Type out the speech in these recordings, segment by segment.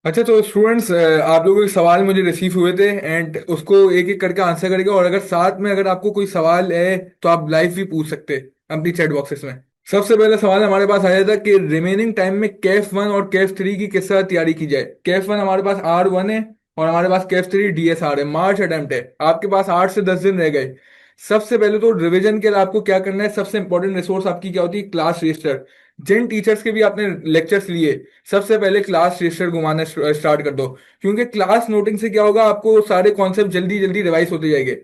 अच्छा, तो स्टूडेंट्स, आप लोगों के सवाल मुझे रिसीव हुए थे एंड उसको एक एक करके आंसर करेंगे। और अगर साथ में अगर आपको कोई सवाल है तो आप लाइव भी पूछ सकते हैं अपनी चैट बॉक्सेस में। सबसे पहला सवाल हमारे पास आया था कि रिमेनिंग टाइम में कैफ वन और कैफ थ्री की किस तरह तैयारी की जाए। कैफ वन हमारे पास R1 है और हमारे पास कैफ थ्री DSR है। मार्च अटेम्प्ट है, आपके पास 8 से 10 दिन रह गए। सबसे पहले तो रिवीजन के लिए आपको क्या करना है, सबसे इंपॉर्टेंट रिसोर्स आपकी क्या होती है, क्लास रजिस्टर। जिन टीचर्स के भी आपने लेक्चर्स लिए, सबसे पहले क्लास रजिस्टर घुमाना स्टार्ट कर दो। क्योंकि क्लास नोटिंग से क्या होगा, आपको सारे कॉन्सेप्ट जल्दी जल्दी रिवाइज होते जाएंगे।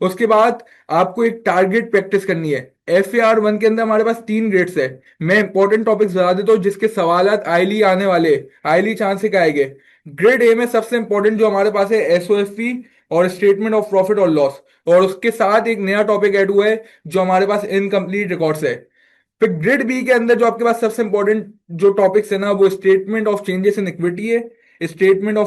उसके बाद आपको एक टारगेट प्रैक्टिस करनी है। FAR 1 के अंदर हमारे पास 3 ग्रेड्स है। मैं इंपॉर्टेंट टॉपिक्स बता देता हूँ जिसके सवालात आईली आने वाले, आईली चांस से आएंगे। ग्रेड ए में सबसे इंपॉर्टेंट जो हमारे पास है SOFP और स्टेटमेंट ऑफ प्रॉफिट और लॉस। और उसके साथ एक नया टॉपिक ऐड हुआ है जो हमारे पास इनकम्प्लीट रिकॉर्ड्स है। फिर ग्रिड बी के अंदर जो आपके पास सबसे इंपॉर्टेंट जो टॉपिक्स है ना, वो statement of changes in equity है, स्टेटमेंट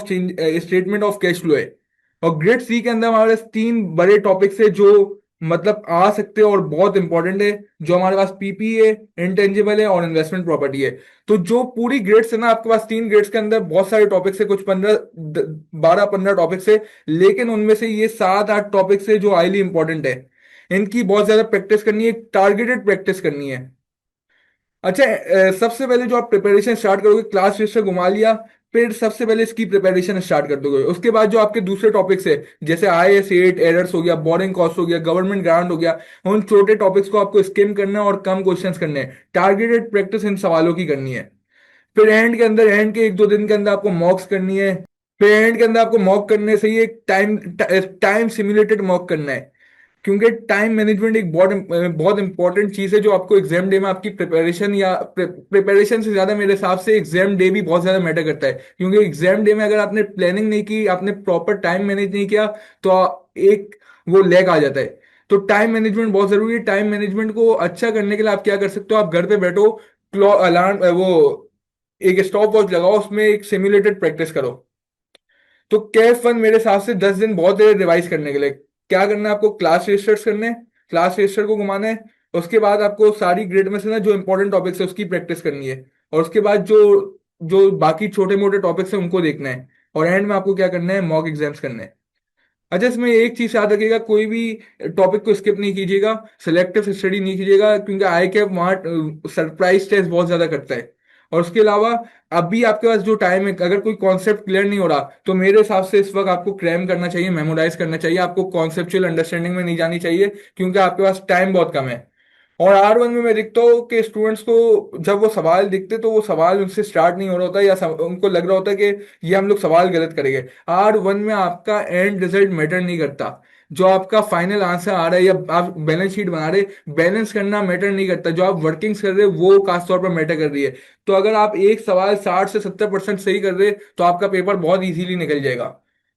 ऑफ कैश फ्लो है। और ग्रिड सी के अंदर हमारे पास 3 बड़े टॉपिक्स है जो मतलब आ सकते हैं और बहुत इंपॉर्टेंट है। जो हमारे पास PP है, इंटेंजिबल है और इन्वेस्टमेंट प्रॉपर्टी है। तो जो पूरी ग्रेड्स है ना, आपके पास 3 ग्रेड्स के अंदर बहुत सारे टॉपिक्स है, कुछ 12-15 टॉपिक्स है। लेकिन उनमें से ये 7-8 टॉपिक्स है जो हाईली इंपॉर्टेंट है। इनकी बहुत ज्यादा प्रैक्टिस करनी है, टारगेटेड प्रैक्टिस करनी है। अच्छा, सबसे पहले जो आप प्रिपरेशन स्टार्ट करोगे, क्लास रजिस्टर घुमा लिया, फिर सबसे पहले इसकी प्रिपरेशन स्टार्ट कर दोगे। उसके बाद जो आपके दूसरे टॉपिक्स है, जैसे IS 8 एरर्स हो गया, बोरिंग कॉस्ट हो गया, गवर्नमेंट ग्रांट हो गया, उन छोटे टॉपिक्स को आपको स्किम करना है और कम क्वेश्चंस करने हैं। टारगेटेड प्रैक्टिस इन सवालों की करनी है। फिर एंड के 1-2 दिन के अंदर आपको मॉक्स करनी है। फिर एंड के अंदर आपको मॉक करने से ही एक टाइम टाइम सिमुलेटेड मॉक करना है। क्योंकि टाइम मैनेजमेंट एक बहुत बहुत इंपॉर्टेंट चीज है जो आपको एग्जाम डे में आपकी प्रिपरेशन या प्रिपरेशन से ज्यादा मेरे हिसाब से एग्जाम डे भी बहुत ज्यादा मैटर करता है। क्योंकि एग्जाम डे में अगर आपने प्लानिंग नहीं की, आपने प्रॉपर टाइम मैनेज नहीं किया, तो एक वो लैग आ जाता है। तो टाइम मैनेजमेंट बहुत जरूरी है। टाइम मैनेजमेंट को अच्छा करने के लिए आप क्या कर सकते हो, आप घर पे बैठो, क्लॉ अलार्म वो एक स्टॉप वॉच लगाओ, उसमें एक सिमुलेटेड प्रैक्टिस करो। तो कैफ वन मेरे हिसाब से 10 दिन बहुत है रिवाइज करने के लिए। क्या करना है आपको, क्लास रजिस्टर्स करने हैं, क्लास रजिस्टर को घुमाना है। उसके बाद आपको सारी ग्रेड में से ना जो इंपॉर्टेंट टॉपिक्स है उसकी प्रैक्टिस करनी है। और उसके बाद जो जो बाकी छोटे मोटे टॉपिक्स हैं उनको देखना है। और एंड में आपको क्या करना है, मॉक एग्जाम्स करने हैं। अच्छा, इसमें एक चीज याद रखिएगा, कोई भी टॉपिक को स्किप नहीं कीजिएगा, सिलेक्टिव स्टडी नहीं कीजिएगा, क्योंकि आई कैप वहाँ सरप्राइज टेस्ट बहुत ज्यादा करता है। और उसके अलावा अभी आपके पास जो टाइम है, अगर कोई कॉन्सेप्ट क्लियर नहीं हो रहा तो मेरे हिसाब से इस वक्त आपको क्रैम करना चाहिए, मेमोराइज करना चाहिए, आपको कॉन्सेप्चुअल अंडरस्टैंडिंग में नहीं जानी चाहिए, क्योंकि आपके पास टाइम बहुत कम है। और R1 में मैं देखता हूँ कि स्टूडेंट्स को जब वो सवाल दिखते तो वो सवाल उनसे स्टार्ट नहीं हो रहा होता, या उनको लग रहा होता है कि ये हम लोग सवाल गलत करेंगे। R1 में आपका एंड रिजल्ट मैटर नहीं करता। जो आपका फाइनल आंसर आ रहा है या आप बैलेंस शीट बना रहे, बैलेंस करना मैटर नहीं करता। जो आप वर्किंग्स कर रहे हो वो खास तौर पर मैटर कर रही है। तो अगर आप एक सवाल 60 से 70% सही कर रहे तो आपका पेपर बहुत इजीली निकल जाएगा।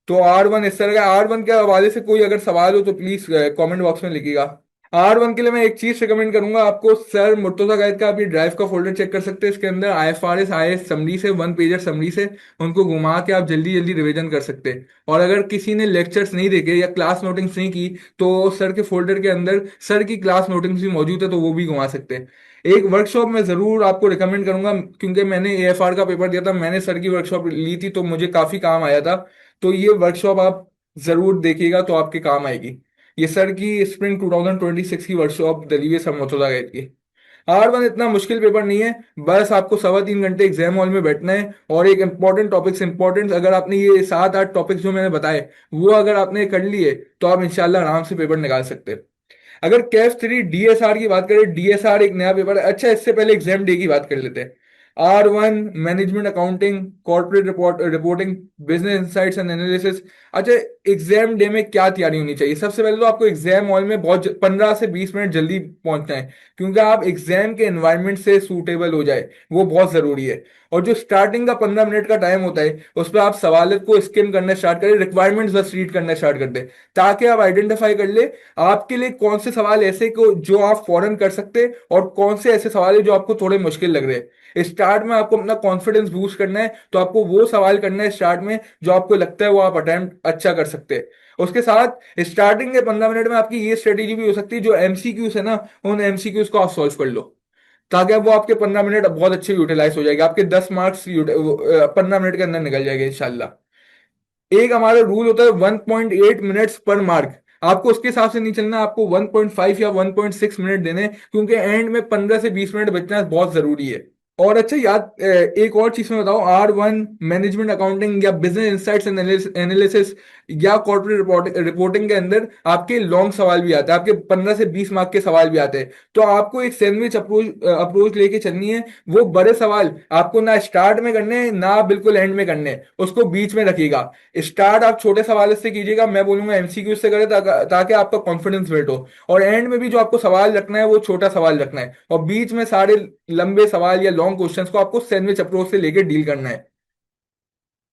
तो R1 इस तरह का। R1 के हवाले से कोई अगर सवाल हो तो प्लीज कमेंट बॉक्स में लिखिएगा। R1 के लिए मैं एक चीज रिकमेंड करूंगा आपको, सर मुर्तजा गाइड का, आप ये ड्राइव का फोल्डर चेक कर सकते हैं। इसके अंदर IFRS समरी से 1 पेजर समरी से उनको घुमा के आप जल्दी जल्दी रिवीजन कर सकते हैं। और अगर किसी ने लेक्चर्स नहीं देखे या क्लास नोटिंग्स नहीं की, तो सर के फोल्डर के अंदर सर की क्लास नोटिंग्स भी मौजूद है, तो वो भी घुमा सकते हैं। एक वर्कशॉप मैं जरूर आपको रिकमेंड करूंगा, क्योंकि मैंने AFR का पेपर दिया था, मैंने सर की वर्कशॉप ली थी, तो मुझे काफी काम आया था। तो ये वर्कशॉप आप जरूर देखिएगा, तो आपके काम आएगी। ये सर की स्प्रिंग 2026 की वर्कशॉप दिल्ली में समझौता गई थी। R1 इतना मुश्किल पेपर नहीं है। बस आपको 3.25 घंटे एग्जाम हॉल में बैठना है और एक इंपॉर्टेंट टॉपिक्स इंपॉर्टेंट, अगर आपने ये 7-8 टॉपिक्स जो मैंने बताए वो अगर आपने कर लिए, तो आप इंशाल्लाह आराम से पेपर निकाल सकते हैं। अगर कैफ 3 DSR की बात करें, DSR एक नया पेपर है। अच्छा, इससे पहले एग्जाम डे की बात कर लेते हैं। R1 management accounting, corporate reporting, business insights and analysis. अच्छा, एग्जाम डे में क्या तैयारी होनी चाहिए, सबसे पहले तो आपको एग्जाम हॉल में 15 से 20 मिनट जल्दी पहुंचना है, क्योंकि आप एग्जाम के एनवायरनमेंट से सूटेबल हो जाए, वो बहुत जरूरी है। और जो स्टार्टिंग का 15 मिनट का टाइम होता है, उस पर आप सवाल को स्किम करना स्टार्ट करें, रिक्वायरमेंट्स बस रीड करना स्टार्ट कर दें, ताकि आप आइडेंटिफाई कर ले आपके लिए कौन से सवाल ऐसे को जो आप फौरन कर सकते हैं और कौन से ऐसे सवाल है जो आपको थोड़े मुश्किल लग रहे हैं। स्टार्ट में आपको अपना कॉन्फिडेंस बूस्ट करना है, तो आपको वो सवाल करना है स्टार्ट में जो आपको लगता है वो आप अटेम्प्ट अच्छा कर सकते हैं। उसके साथ स्टार्टिंग के 15 मिनट में आपकी ये स्ट्रेटेजी भी हो सकती है, जो MCQs है ना, उन MCQs को आप सॉल्व कर लो। ताकि अब वो आपके 15 मिनट बहुत अच्छे यूटिलाइज हो जाएगा, आपके 10 मार्क्स 15 मिनट के अंदर निकल जाएगा इंशाल्लाह। एक हमारा रूल होता है 1.8 मिनट्स पर मार्क, आपको उसके हिसाब से नहीं चलना, आपको 1.5 या 1.6 मिनट देने, क्योंकि एंड में 15 से 20 मिनट बचना बहुत जरूरी है। और अच्छा याद, एक और चीज में बताऊं, R1 मैनेजमेंट अकाउंटिंग या बिजनेस इंसाइट्स एनालिसिस या कॉर्पोरेट रिपोर्टिंग के अंदर आपके लॉन्ग सवाल भी आते हैं, आपके 15 से 20 मार्क के सवाल भी आते हैं। तो आपको एक सैंडविच अप्रोच अप्रोच लेके चलनी है। वो बड़े सवाल आपको ना स्टार्ट में करने हैं ना बिल्कुल एंड में करने हैं, उसको बीच में रखिएगा। स्टार्ट आप छोटे सवाल से कीजिएगा, मैं बोलूंगा एमसीक्यू से करें, ताकि आपका कॉन्फिडेंस बिल्ड हो। और एंड में भी जो आपको सवाल रखना है वो छोटा सवाल रखना है, और बीच में सारे लंबे सवाल या लॉन्ग क्वेश्चंस को आपको सैंडविच अप्रोच से लेके डील करना है।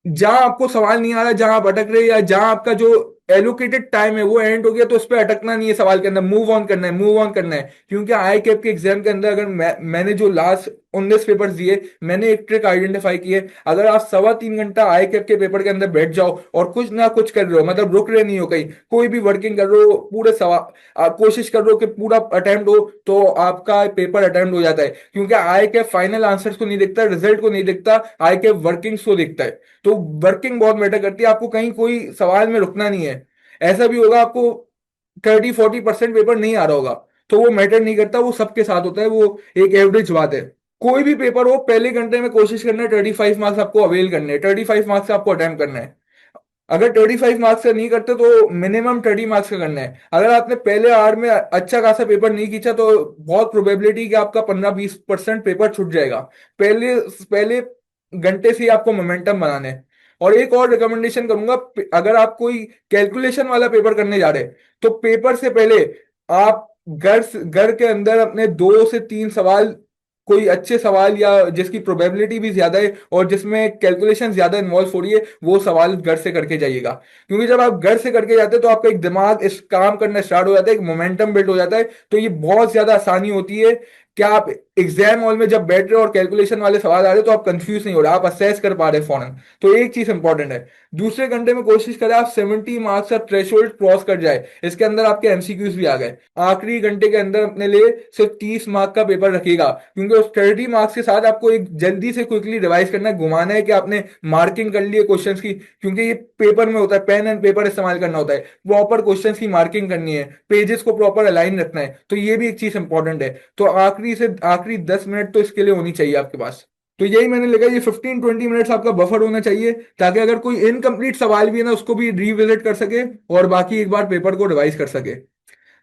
जहां आपको सवाल नहीं आ रहा, जहां आप अटक रहे, या जहां आपका जो एलोकेटेड टाइम है वो एंड हो गया, तो उस पर अटकना नहीं है सवाल के अंदर, मूव ऑन करना है, मूव ऑन करना है। क्योंकि आई कैप के एग्जाम के अंदर अगर मैंने जो लास्ट 19 पेपर्स दिए, मैंने एक ट्रिक आइडेंटिफाई की है। अगर आप 3.25 घंटा आई कैप के पेपर के अंदर बैठ जाओ और कुछ ना कुछ कर रहे हो, मतलब रुक रहे नहीं हो कहीं, कोई भी वर्किंग कर रहे हो, पूरे सवाल कोशिश कर रहे हो कि पूरा अटेम्प्ट हो, तो आपका पेपर अटेम्प्ट हो जाता है। क्योंकि आई कैप फाइनल आंसर्स को नहीं देखता, रिजल्ट को नहीं देखता, आई कैप वर्किंग्स को देखता है। तो वर्किंग बहुत मैटर करती है, आपको कहीं कोई सवाल में रुकना नहीं है। ऐसा भी होगा आपको 30-40% पेपर नहीं आ रहा होगा, तो वो मैटर नहीं करता, वो सबके साथ होता है, वो एक एवरेज बात है। कोई भी पेपर हो, पहले घंटे में कोशिश करना है 35 मार्क्स आपको अवेल करने हैं, 35 मार्क्स आपको अटेम्प्ट करना है। अगर 35 मार्क्स से नहीं करते तो मिनिमम 30 मार्क्स का करना है। अगर आपने पहले आवर में अच्छा खासा पेपर नहीं खींचा, तो बहुत प्रोबेबिलिटी कि आपका 15-20% पेपर छूट जाएगा। पहले पहले घंटे से ही आपको मोमेंटम बनाना है। और एक और रिकमेंडेशन करूंगा, अगर आप कोई कैलकुलेशन वाला पेपर करने जा रहे हैं, तो पेपर से पहले आप घर के अंदर अपने 2 से 3 सवाल, कोई अच्छे सवाल या जिसकी प्रोबेबिलिटी भी ज्यादा है और जिसमें कैलकुलेशन ज्यादा इन्वॉल्व हो रही है, वो सवाल घर से करके जाइएगा। क्योंकि जब आप घर से करके जाते हैं तो आपका एक दिमाग इस काम करना स्टार्ट हो जाता है, एक मोमेंटम बिल्ड हो जाता है, तो ये बहुत ज्यादा आसानी होती है। क्या आप एग्जाम हॉल में जब बैठ रहे हो और कैलकुलेशन वाले सवाल आ रहे हो, तो आप कंफ्यूज नहीं हो रहे, आप असेस कर पा रहे हैं फौरन। तो एक चीज इंपॉर्टेंट है, दूसरे घंटे में कोशिश करें आप 70 मार्क्स का थ्रेशोल्ड क्रॉस कर जाए, इसके अंदर आपके एमसीक्यूज भी आ गए। आखिरी घंटे के अंदर अपने लिए सिर्फ 30 मार्क का पेपर रखिएगा, क्योंकि उस 30 मार्क्स के साथ आपको एक जल्दी से क्विकली रिवाइज करना है, घुमाना है कि आपने मार्किंग कर ली है क्वेश्चंस की। क्योंकि ये पेपर में होता है, पेन एंड पेपर इस्तेमाल करना होता है, प्रॉपर क्वेश्चंस की मार्किंग करनी है, पेजेस को प्रॉपर अलाइन रखना है, तो ये भी एक चीज इंपॉर्टेंट है। तो आखिरी 10 मिनट तो इसके लिए होनी चाहिए आपके पास। तो यही मैंने लगा, ये 15-20 मिनट्स आपका बफर होना चाहिए, ताकि अगर कोई इनकम्प्लीट सवाल भी है ना, उसको भी रिविजिट कर सके और बाकी एक बार पेपर को रिवाइज कर सके।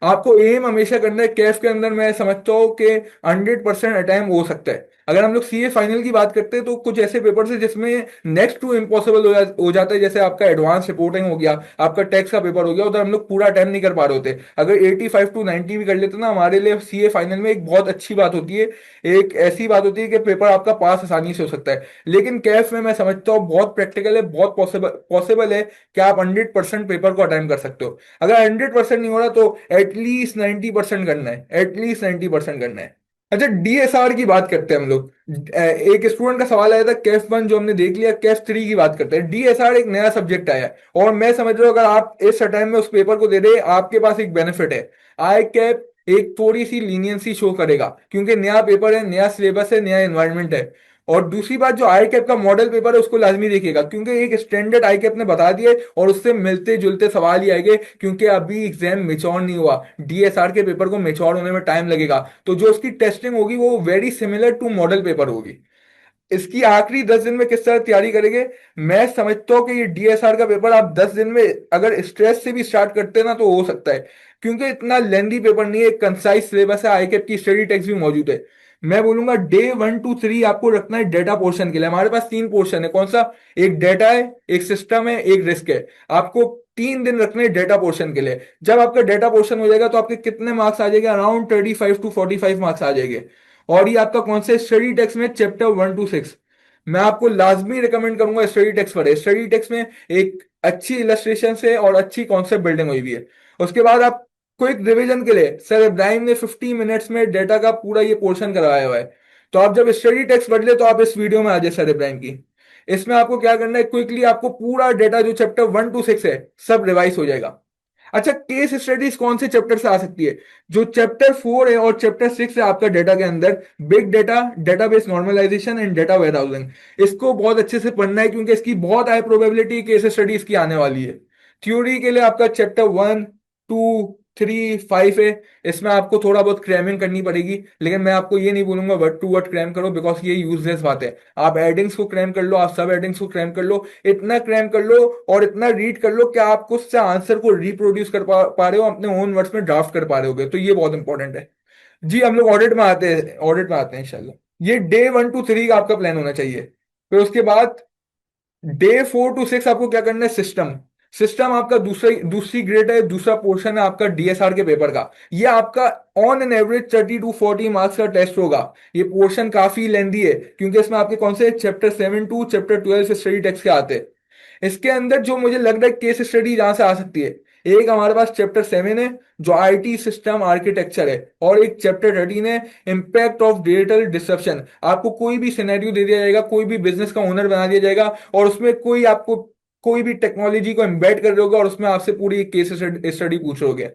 आपको एम हमेशा करना है कैफ के अंदर, मैं समझता हूँ कि 100% अटैम्प्ट हो सकता है। अगर हम लोग सीए फाइनल की बात करते हैं, तो कुछ ऐसे पेपर है जिसमें नेक्स्ट टू इम्पॉसिबल हो जाता है, जैसे आपका एडवांस रिपोर्टिंग हो गया, आपका टैक्स का पेपर हो गया, उधर हम लोग पूरा अटैम्प्ट नहीं कर पा रहे होते। अगर 85 to 90 भी कर लेते ना, हमारे लिए सीए फाइनल में एक बहुत अच्छी बात होती है, एक ऐसी बात होती है कि पेपर आपका पास आसानी से हो सकता है। लेकिन कैफ में मैं समझता हूँ बहुत प्रैक्टिकल है, बहुत पॉसिबल पॉसिबल है कि आप 100% पेपर को अटैम्प्ट कर सकते हो। अगर 100% नहीं हो रहा, तो एटलीस्ट 90% करना है, एटलीस्ट 90% करना है। अच्छा, डीएसआर की बात करते हैं हम लोग। एक स्टूडेंट का सवाल आया था, कैफ 1 जो हमने देख लिया, कैफ 3 की बात करते हैं। डीएसआर एक नया सब्जेक्ट आया है, और मैं समझ रहा हूँ अगर आप इस टाइम में उस पेपर को दे रहे हैं, आपके पास एक बेनिफिट है। आई कैप एक थोड़ी सी लीनियंसी शो करेगा, क्योंकि नया पेपर है, नया सिलेबस है, नया एनवायरनमेंट है। और दूसरी बात, जो आई कैप का मॉडल पेपर है उसको लाजमी देखिएगा, क्योंकि एक स्टैंडर्ड आई कैप ने बता दिया है और उससे मिलते जुलते सवाल ही आएंगे, क्योंकि अभी एग्जाम मेच्योर नहीं हुआ। डीएसआर के पेपर को मेच्योर होने में टाइम लगेगा, तो जो उसकी टेस्टिंग होगी वो very similar to model paper होगी। इसकी आखिरी 10 दिन में किस तरह तैयारी करेंगे, मैं समझता हूँ कि ये डीएसआर का पेपर आप 10 दिन में अगर स्ट्रेस से भी स्टार्ट करते हैं ना, तो हो सकता है। क्योंकि इतना लेंदी पेपर नहीं है, कंसाइज सिलेबस है, आईकेप की स्टडी टेक्स्ट भी मौजूद है। मैं बोलूंगा डे 1 to 3 आपको रखना है डेटा पोर्शन के लिए। हमारे पास 3 पोर्शन है, कौन सा? एक डेटा है, एक सिस्टम है, एक रिस्क है। आपको 3 दिन रखने हैं डेटा पोर्शन के लिए। जब आपका डेटा पोर्शन हो जाएगा, तो आपके कितने मार्क्स आ जाएंगे? अराउंड 35 to 45 मार्क्स आ जाएंगे। और ये आपका कौन से स्टडी टेक्स्ट में? Chapter 1 to 6। मैं आपको लाजमी रिकमेंड करूंगा स्टडी टेक्स्ट पढ़े। स्टडी टेक्स्ट में एक अच्छी इलस्ट्रेशन है और अच्छी कॉन्सेप्ट बिल्डिंग हुई भी है। उसके बाद आप क्विक रिवीजन के लिए सर इब्राहिम ने 50 मिनट्स में डेटा का पूरा ये पोर्शन कराया हुआ है। तो आप जब स्टडी टेक्स्ट पढ़ ले, तो आप इस वीडियो में आ जाए सर इब्राहिम की। इसमें आपको क्या करना है, क्विकली आपको पूरा डेटा जो चैप्टर 1 to 6 है, सब रिवाइज हो जाएगा। अच्छा, केस स्टडीज कौन से चैप्टर से आ सकती है? जो चैप्टर 4 है और चैप्टर 6 है आपका डेटा के अंदर, big data, database normalization and data warehousing, इसको बहुत अच्छे से पढ़ना है क्योंकि इसकी बहुत हाई प्रोबेबिलिटी केस स्टडीज की आने वाली है। थ्योरी के लिए आपका चैप्टर 1, 2, 3, 5 है। इसमें आपको थोड़ा बहुत क्रैमिंग करनी पड़ेगी, लेकिन मैं आपको ये नहीं बोलूंगा वर्ड टू वर्ड क्रैम करो, बिकॉज ये यूजलेस बात है। आप एडिंग्स को क्रैम कर लो, आप सब एडिंग्स को क्रैम कर लो, इतना क्रैम कर लो और इतना रीड कर लो कि आप उससे आंसर को रिप्रोड्यूस कर पा रहे हो, अपने ओन वर्ड्स में ड्राफ्ट कर पा रहे होगे, तो ये बहुत इंपॉर्टेंट है। जी, हम लोग ऑडिट में आते हैं इंशाल्लाह। ये डे 1 to 3 का आपका प्लान होना चाहिए। फिर उसके बाद डे 4 to 6 आपको क्या करना है? सिस्टम। सिस्टम आपका दूसरी ग्रेड है, दूसरा पोर्शन है आपका डीएसआर के पेपर का। ये आपका on an average 30 to 40 marks का टेस्ट होगा। ये पोर्शन काफी लेंदी है क्योंकि इसमें आपके कौन से चैप्टर 7 to चैप्टर 12 से स्टडी टेक्स्ट के आते हैं। इसके अंदर जो मुझे लग रहा है केस स्टडी जहां से आ सकती है, एक हमारे पास चैप्टर 7 है जो आईटी सिस्टम आर्किटेक्चर है, और एक चैप्टर 13 है इम्पैक्ट ऑफ डिजिटल डिसरप्शन। आपको कोई भी सिनेरियो दे दिया जाएगा, कोई भी बिजनेस का ओनर बना दिया जाएगा और उसमें कोई भी टेक्नोलॉजी को एम्बेड कर रहे होगा और उसमें आपसे पूरी केस स्टडी पूछ रहे होगे।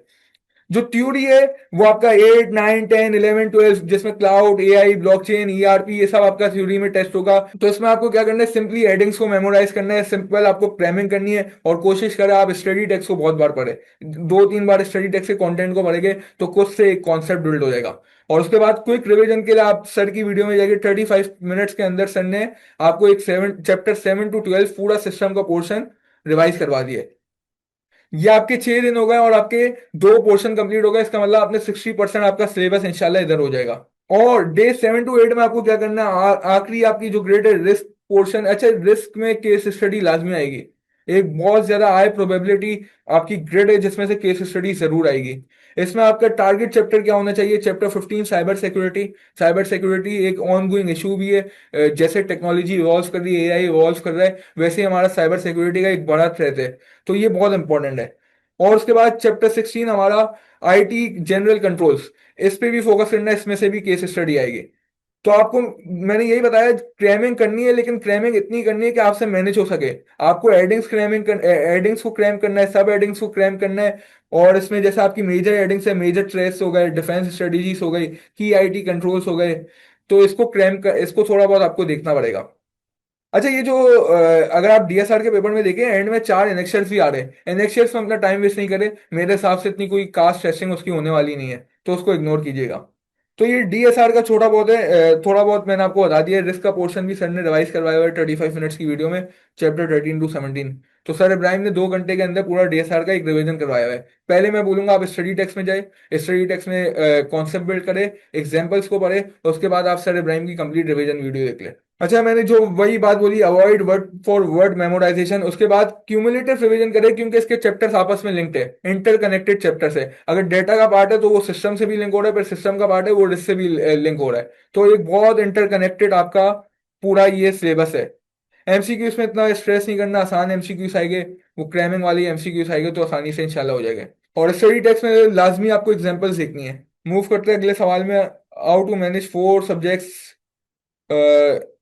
जो थ्योरी है वो आपका 8, 9, 10, 11, 12, जिसमें क्लाउड, एआई, ब्लॉकचेन, ईआरपी, ये सब आपका थ्योरी में टेस्ट होगा। तो इसमें आपको क्या करना है? सिंपली हेडिंग्स को मेमोराइज करना है, सिंपल आपको क्रैमिंग करनी है, और कोशिश करें आप स्टडी टेक्स्ट को बहुत बार पढ़े। 2-3 बार स्टडी टेक्स्ट के कंटेंट को पढ़ेंगे तो खुद से एक कॉन्सेप्ट बिल्ड हो जाएगा। और उसके बाद क्विक रिवीजन के लिए आप सर की वीडियो में जाके 35 मिनट्स के अंदर सर ने आपको एक चैप्टर 7 to 12 पूरा सिस्टम का पोर्शन रिवाइज करवा दिया है। ये आपके 6 दिन हो गए और आपके दो पोर्शन कंप्लीट हो गए, इसका मतलब आपने 60% आपका सिलेबस इंशाल्लाह इधर हो जाएगा। और डे 7 to 8 में आपको क्या करना है? आखिरी आपकी जो ग्रेड है रिस्क पोर्शन। अच्छा, रिस्क में केस स्टडी लाजमी आएगी। एक बहुत ज्यादा हाई प्रोबेबिलिटी आपकी ग्रेड है जिसमें से केस स्टडी जरूर आएगी। इसमें आपका टारगेट चैप्टर क्या होना चाहिए? Chapter 15 cyber security. Cyber security एक ऑन गोइंग इशू भी है। जैसे टेक्नोलॉजी इवॉल्व कर रही है, एआई इवॉल्व कर रहा है, वैसे ही हमारा साइबर सिक्योरिटी का एक बड़ा थ्रेट है। तो ये बहुत इंपॉर्टेंट है। और उसके बाद चैप्टर 16 हमारा आईटी जनरल कंट्रोल्स, इस पे भी फोकस करना है, इसमें से भी केस स्टडी आएगी। तो आपको मैंने यही बताया, क्रैमिंग करनी है, लेकिन क्रैमिंग इतनी करनी है कि आपसे मैनेज हो सके। आपको एडिंग्स को क्रैम करना है, सब एडिंग्स को क्रैम करना है। और इसमें जैसे आपकी मेजर एडिंग्स है, मेजर ट्रेस हो गए, डिफेंस स्ट्रेटेजीज हो गई, की आईटी कंट्रोल्स हो गए, तो इसको थोड़ा बहुत आपको देखना पड़ेगा। अच्छा, ये जो अगर आप डीएसआर के पेपर में देखें, एंड में 4 एनेक्सर्स भी आ रहे हैं। एनेक्सर्स में अपना टाइम वेस्ट नहीं करें, मेरे हिसाब से इतनी कोई कास्ट टेस्टिंग उसकी होने वाली नहीं है, तो उसको इग्नोर कीजिएगा। तो ये डीएसआर का छोटा बहुत है। थोड़ा बहुत मैंने आपको बता दिया। रिस्क का पोर्शन भी सर ने रिवाइज करवाया हुआ है 35 मिनट्स की वीडियो में, चैप्टर 13 to 17। तो सर इब्राहिम ने 2 घंटे के अंदर पूरा डीएसआर का एक रिवीजन करवाया हुआ है। पहले मैं बोलूंगा आप स्टडी टेक्स्ट में जाए, स्टडी टेक्स्ट में कॉन्सेप्ट बिल्ड करें, एग्जाम्पल्स को पढ़े, और उसके बाद आप सर इब्राहिम की कंप्लीट रिवीजन वीडियो देख लें। अच्छा, मैंने जो वही बात बोली, avoid word for word memorisation. उसके बाद क्यूमुलेटिव रिवीजन करें क्योंकि इसके चैप्टर्स आपस में लिंक्ड है, इंटरकनेक्टेड चैप्टर्स है। अगर डेटा का पार्ट है तो वो सिस्टम से भी लिंक हो रहा है, फिर सिस्टम का पार्ट है वो रिस्क से भी लिंक हो रहा है। तो एक बहुत इंटरकनेक्टेड आपका पूरा ये सिलेबस है। एमसीक्यूज में इतना स्ट्रेस नहीं करना, आसान एमसीक्यूज आएंगे, वो क्रैमिंग वाली एमसीक्यूज आएंगे तो आसानी से इंशाल्लाह हो जाएगा। और स्टडी टेक्स्ट में लाजमी आपको एग्जांपल्स देखनी है। मूव करते हैं अगले सवाल में, how to manage 4 subjects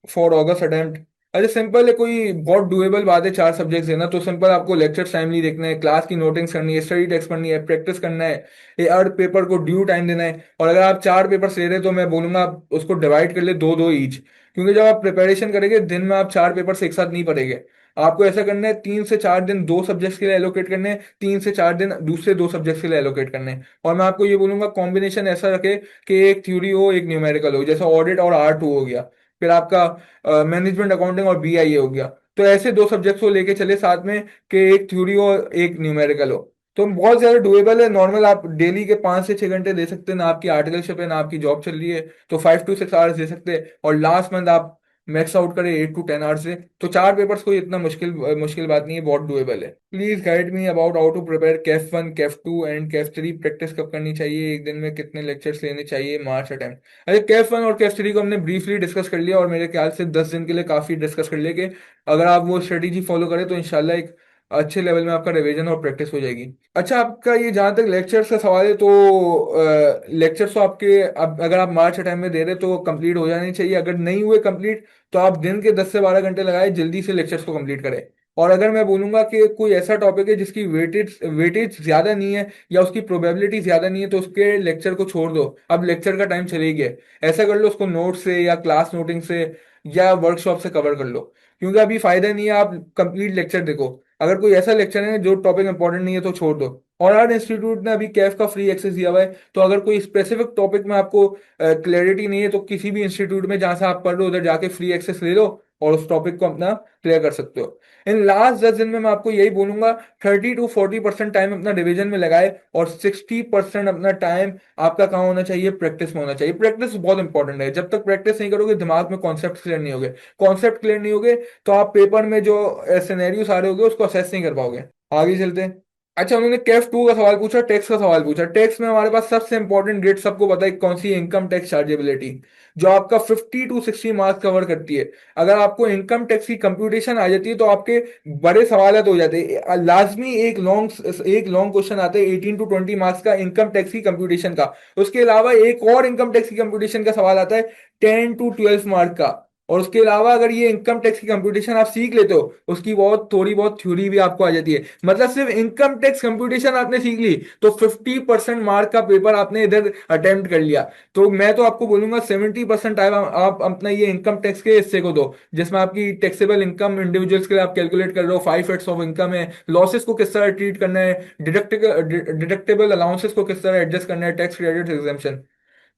for August attempt. अच्छा, सिंपल है, कोई बहुत डुएबल बात है 4 सब्जेक्ट्स देना। तो सिंपल आपको लेक्चर टाइमली देखना है, क्लास की नोटिंग्स करनी है, स्टडी टेक्स्ट पढ़नी है, प्रैक्टिस करना है, ये हर पेपर को ड्यू टाइम देना है। और अगर आप 4 पेपर्स ले रहे हैं तो मैं बोलूंगा आप उसको डिवाइड कर ले, दो दो ईच, क्योंकि जब आप प्रिपरेशन करेंगे दिन में आप 4 पेपर्स एक साथ नहीं पढ़ेंगे। आपको ऐसा करना है, 3 से 4 दिन 2 सब्जेक्ट्स के लिए एलोकेट करने हैं, 3 से 4 दिन दूसरे 2 सब्जेक्ट्स के लिए एलोकेट करने हैं। और मैं आपको ये बोलूंगा कॉम्बिनेशन ऐसा रखे कि एक थ्योरी हो, एक न्यूमेरिकल हो, जैसे ऑडिट और R2 हो गया, फिर आपका मैनेजमेंट अकाउंटिंग और बीआईए हो गया। तो ऐसे 2 सब्जेक्ट्स को लेके चले साथ में, कि एक थ्योरी हो, एक न्यूमेरिकल हो। तो बहुत ज्यादा डुएबल है। नॉर्मल आप डेली के 5 से 6 घंटे दे सकते हैं, ना आपकी आर्टिकलशिप है ना आपकी जॉब चल रही है, तो 5 to 6 आवर्स दे सकते हैं। और लास्ट मंथ आप मैक्स आउट करें 8 to 10 आवर्स से। तो 4 पेपर्स कोई इतना मुश्किल मुश्किल बात नहीं है, बहुत डुएबल है। Please guide me about how to prepare CAF 1, CAF 2 and CAF 3। Practice कब करनी चाहिए? एक दिन में कितने लेक्चर्स लेने चाहिए? मार्च अटेम्प्ट। अरे, कैफ 1 और कैफ 3 को हमने ब्रीफली डिस्कस कर लिया, और मेरे ख्याल से 10 दिन के लिए काफी डिस्कस कर लिया कि अगर आप वो स्ट्रेटेजी फॉलो करें तो इंशाल्लाह एक अच्छे लेवल में आपका रिवीजन और प्रैक्टिस हो जाएगी। अच्छा, आपका ये जहाँ तक लेक्चर्स का सवाल है, तो लेक्चर्स तो आपके अगर आप मार्च टाइम में दे रहे तो कंप्लीट हो जाने चाहिए। अगर नहीं हुए कंप्लीट तो आप दिन के 10 से 12 घंटे लगाए, जल्दी से लेक्चर्स को कंप्लीट करें। और अगर मैं बोलूंगा कि कोई ऐसा टॉपिक है जिसकी वेटेज वेटेज ज्यादा नहीं है या उसकी प्रोबेबिलिटी ज्यादा नहीं है, तो उसके लेक्चर को छोड़ दो, अब लेक्चर का टाइम चले गया। ऐसा कर लो, उसको नोट से या क्लास नोटिंग से या वर्कशॉप से कवर कर लो। क्योंकि अभी फायदा नहीं है आप कंप्लीट लेक्चर देखो, अगर कोई ऐसा लेक्चर है जो टॉपिक इंपॉर्टेंट नहीं है तो छोड़ दो। और हर इंस्टीट्यूट ने अभी कैफ का फ्री एक्सेस दिया हुआ है, तो अगर कोई स्पेसिफिक टॉपिक में आपको क्लैरिटी नहीं है तो किसी भी इंस्टीट्यूट में जहां से आप पढ़ रहे हो उधर जाके फ्री एक्सेस ले लो और उस टॉपिक को अपना क्लियर कर सकते हो। इन लास्ट 10 दिन में मैं आपको यही बोलूंगा, 30 to 40% टाइम अपना रिवीजन में लगाए और 60% अपना टाइम आपका कहाँ होना चाहिए, प्रैक्टिस में होना चाहिए। प्रैक्टिस बहुत इंपॉर्टेंट है, जब तक प्रैक्टिस नहीं करोगे दिमाग में कॉन्सेप्ट क्लियर नहीं होगे। कॉन्सेप्ट क्लियर नहीं होगे तो आप पेपर में जो सिनेरियोस आ रहे होगे उसको असेस नहीं कर पाओगे। आगे चलते हैं। अच्छा, उन्होंने कैफ टू का सवाल पूछा, टैक्स का सवाल पूछा। टैक्स में हमारे पास सबसे इंपॉर्टेंट ग्रेड सबको पता है कौन सी, इनकम टैक्स चार्जेबिलिटी, जो आपका 50 to 60 मार्क्स कवर करती है। अगर आपको इनकम टैक्स की कंप्यूटेशन आ जाती है तो आपके बड़े सवाल हो जाते हैं। लाजमी एक लॉन्ग क्वेश्चन आता है 18 to 20 मार्क्स का इनकम टैक्स की कंप्यूटेशन का। उसके अलावा एक और इनकम टैक्स की कंप्यूटेशन का सवाल आता है 10 to 12 मार्क का। और उसके अलावा अगर ये इनकम टैक्स की कंप्यूटेशन आप सीख लेते हो, उसकी बहुत थोड़ी बहुत थ्योरी भी आपको आ जाती है। मतलब सिर्फ इनकम टैक्स कंप्यूटेशन आपने सीख ली तो 50% मार्क का पेपर आपने इधर अटेम्प्ट कर लिया। तो मैं तो आपको बोलूंगा 70% टाइम आप अपना ये इनकम टैक्स के हिस्से को दो, जिसमें आपकी टैक्सेबल इनकम इंडिविजुअल्स के लिए आप कैलकुलेट कर रहे हो, 5 हेड्स ऑफ इनकम है, लॉसेस को किस तरह ट्रीट करना है, डिडक्टेबल अलाउंसेस को किस तरह एडजस्ट करना है, टैक्स क्रेडिट एग्जेम्पशन।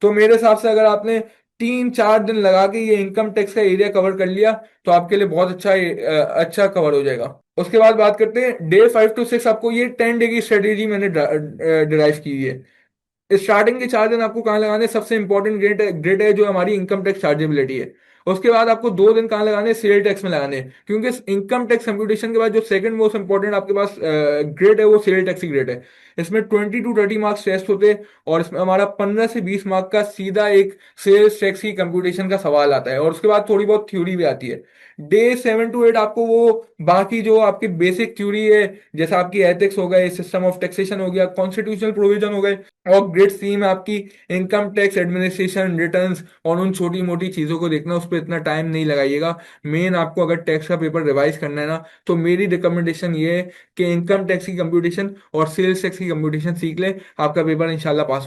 तो मेरे हिसाब से अगर आपने 3-4 दिन लगा के ये इनकम टैक्स का एरिया कवर कर लिया तो आपके लिए बहुत अच्छा कवर हो जाएगा। उसके बाद बात करते हैं डे 5 to 6। आपको ये 10 डे की स्ट्रेटेजी मैंने डिराइव की है। स्टार्टिंग के 4 दिन आपको कहाँ लगाने, सबसे इंपॉर्टेंट ग्रेड है जो हमारी इनकम टैक्स चार्जेबिलिटी है। उसके बाद आपको 2 दिन कहाँ लगाने, सेल टैक्स में लगाने हैं। क्योंकि इनकम टैक्स कंप्यूटेशन के बाद जो सेकंड मोस्ट इंपॉर्टेंट आपके पास ग्रेड है वो सेल टैक्स की ग्रेड है। इसमें 20 to 30 मार्क्स टेस्ट होते हैं और इसमें हमारा 15 से 20 मार्क का सीधा एक सेल्स टैक्स की कंप्यूटेशन का सवाल आता है और उसके बाद थोड़ी बहुत थ्योरी भी आती है। डे 7 to 8 आपको वो बाकी जो आपकी बेसिक थ्योरी है, जैसे आपकी एथिक्स हो गए, सिस्टम ऑफ टैक्सेशन हो गया, कॉन्स्टिट्यूशनल प्रोविजन हो गए, और ग्रेड सी में आपकी इनकम टैक्स एडमिनिस्ट्रेशन रिटर्न्स और उन छोटी मोटी चीजों को देखना, उस पर इतना टाइम नहीं लगाइएगा। मेन आपको अगर टैक्स का पेपर रिवाइज करना है ना, तो मेरी रिकमेंडेशन ये है कि इनकम टैक्स की कंप्यूटेशन और सेल्स टैक्स की कंप्यूटेशन सीख ले, आपका पेपर इंशाल्लाह पास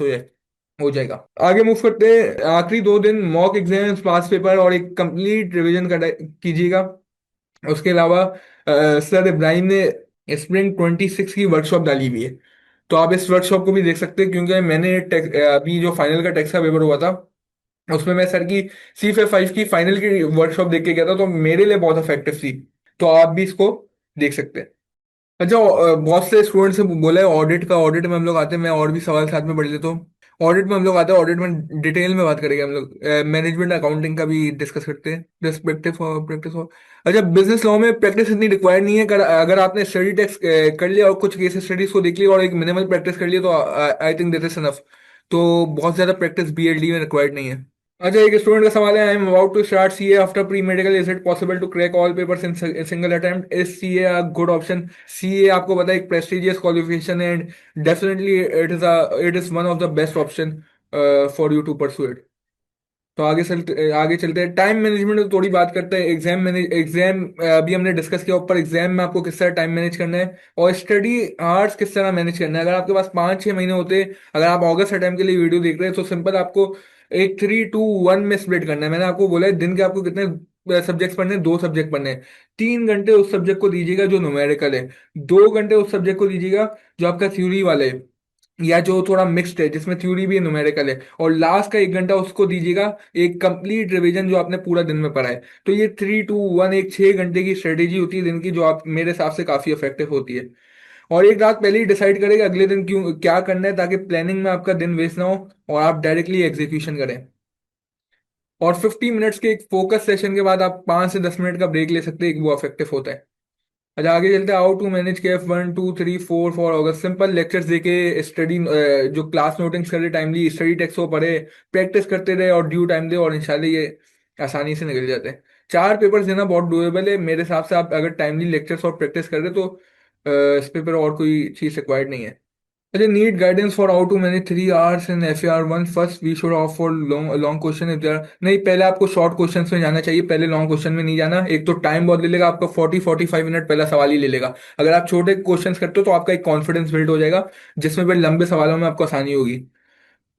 हो जाएगा। आगे मूव करते हैं। आखिरी 2 दिन मॉक एग्जाम्स, पास पेपर और एक कंप्लीट रिवीजन कीजिएगा। उसके अलावा सर इब्राहिम ने स्प्रिंग 26 की वर्कशॉप डाली हुई है, तो आप इस वर्कशॉप को भी देख सकते हैं। क्योंकि मैंने अभी जो फाइनल का टैक्स का पेपर हुआ था उसमें मैं सर की C5 की फाइनल की वर्कशॉप देख के गया था, तो मेरे लिए बहुत इफेक्टिव थी। तो आप भी इसको देख सकते हैं। अच्छा, बहुत से स्टूडेंट से बोला है ऑडिट का, ऑडिट में हम लोग आते हैं, मैं और भी सवाल साथ में पढ़ लेता हूँ। ऑडिट में हम लोग आते हैं, ऑडिट में डिटेल में बात करेंगे हम लोग, मैनेजमेंट अकाउंटिंग का भी डिस्कस करते हैं, रेस्पेक्टिव और प्रैक्टिस और। अच्छा, बिजनेस लॉ में प्रैक्टिस इतनी रिक्वायर्ड नहीं है, अगर आपने स्टडी टेक्स कर लिया और कुछ केस स्टडीज को देख लिया और एक मिनिमल प्रैक्टिस कर लिया तो आई थिंक दैट इज इनफ। तो बहुत ज्यादा प्रैक्टिस BLD में रिक्वायर्ड नहीं है। अच्छा, एक स्टूडेंट का सवाल है, I am about to start CA after pre medical, is it possible to crack all papers in single attempt, is CA a good option? CA आपको पता है एक prestigious qualification and definitely it is one of the best option for you to pursue it. तो आगे चलते हैं। Time management में थोड़ी बात करते हैं। एग्जाम अभी हमने डिस्कस किया ऊपर, एग्जाम में आपको किस तरह टाइम मैनेज करना है और स्टडी आवर्स किस तरह मैनेज करना है। अगर आपके पास 5-6 महीने होते, अगर आप अगस्त अटेम्प्ट के लिए वीडियो देख रहे हैं, तो सिंपल आपको एक 3-2-1 में स्प्लिट करना है। मैंने आपको बोला है दिन के आपको कितने सब्जेक्ट्स पढ़ने हैं, 2 सब्जेक्ट पढ़ने हैं। 3 घंटे उस सब्जेक्ट को दीजिएगा जो न्यूमेरिकल है, 2 घंटे उस सब्जेक्ट को दीजिएगा जो आपका थ्योरी वाले है या जो थोड़ा मिक्स्ड है जिसमें थ्योरी भी है न्यूमेरिकल है, और लास्ट का 1 घंटा उसको दीजिएगा एक कंप्लीट रिवीजन जो आपने पूरा दिन में पढ़ा है। तो ये 3-2-1 एक 6 घंटे की स्ट्रेटेजी होती है दिन की, जो आप मेरे हिसाब से काफी इफेक्टिव होती है। और एक रात पहले ही डिसाइड करें कि अगले दिन क्यों क्या करना है, ताकि प्लानिंग में आपका दिन वेस्ट ना हो और आप डायरेक्टली एग्जीक्यूशन करें। और 50 मिनट्स के एक फोकस सेशन के बाद आप 5 से 10 मिनट का ब्रेक ले सकते हैं, एक वो इफेक्टिव होता है। अच्छा, आगे चलते हैं। हाउ टू मैनेज केफ 1 2 3 4 फॉर अगस्त, सिंपल लेक्चर्स देके स्टडी, जो क्लास नोटिंग्स करे टाइमली, स्टडी टेक्स्ट को पढ़े, प्रैक्टिस करते रहे और ड्यू टाइम दे, और इंशाल्लाह ये आसानी से निकल जाते हैं। 4 पेपर्स देना बहुत डुएबल है मेरे हिसाब से, आप अगर टाइमली लेक्चर्स और प्रैक्टिस कर रहे तो इस पेपर और कोई चीज़ रिक्वायर्ड नहीं है। अच्छा, need guidance for how to manage 3 hours in FAR 1। First we should off for long long question if there. नहीं, पहले आपको शॉर्ट क्वेश्चंस में जाना चाहिए, पहले लॉन्ग क्वेश्चन में नहीं जाना। एक तो टाइम बहुत ले लेगा आपका, 40-45 मिनट पहला सवाल ही ले लेगा। अगर आप छोटे क्वेश्चंस करते हो तो आपका एक कॉन्फिडेंस बिल्ड हो जाएगा, जिसमें फिर लंबे सवालों में आपको आसानी होगी।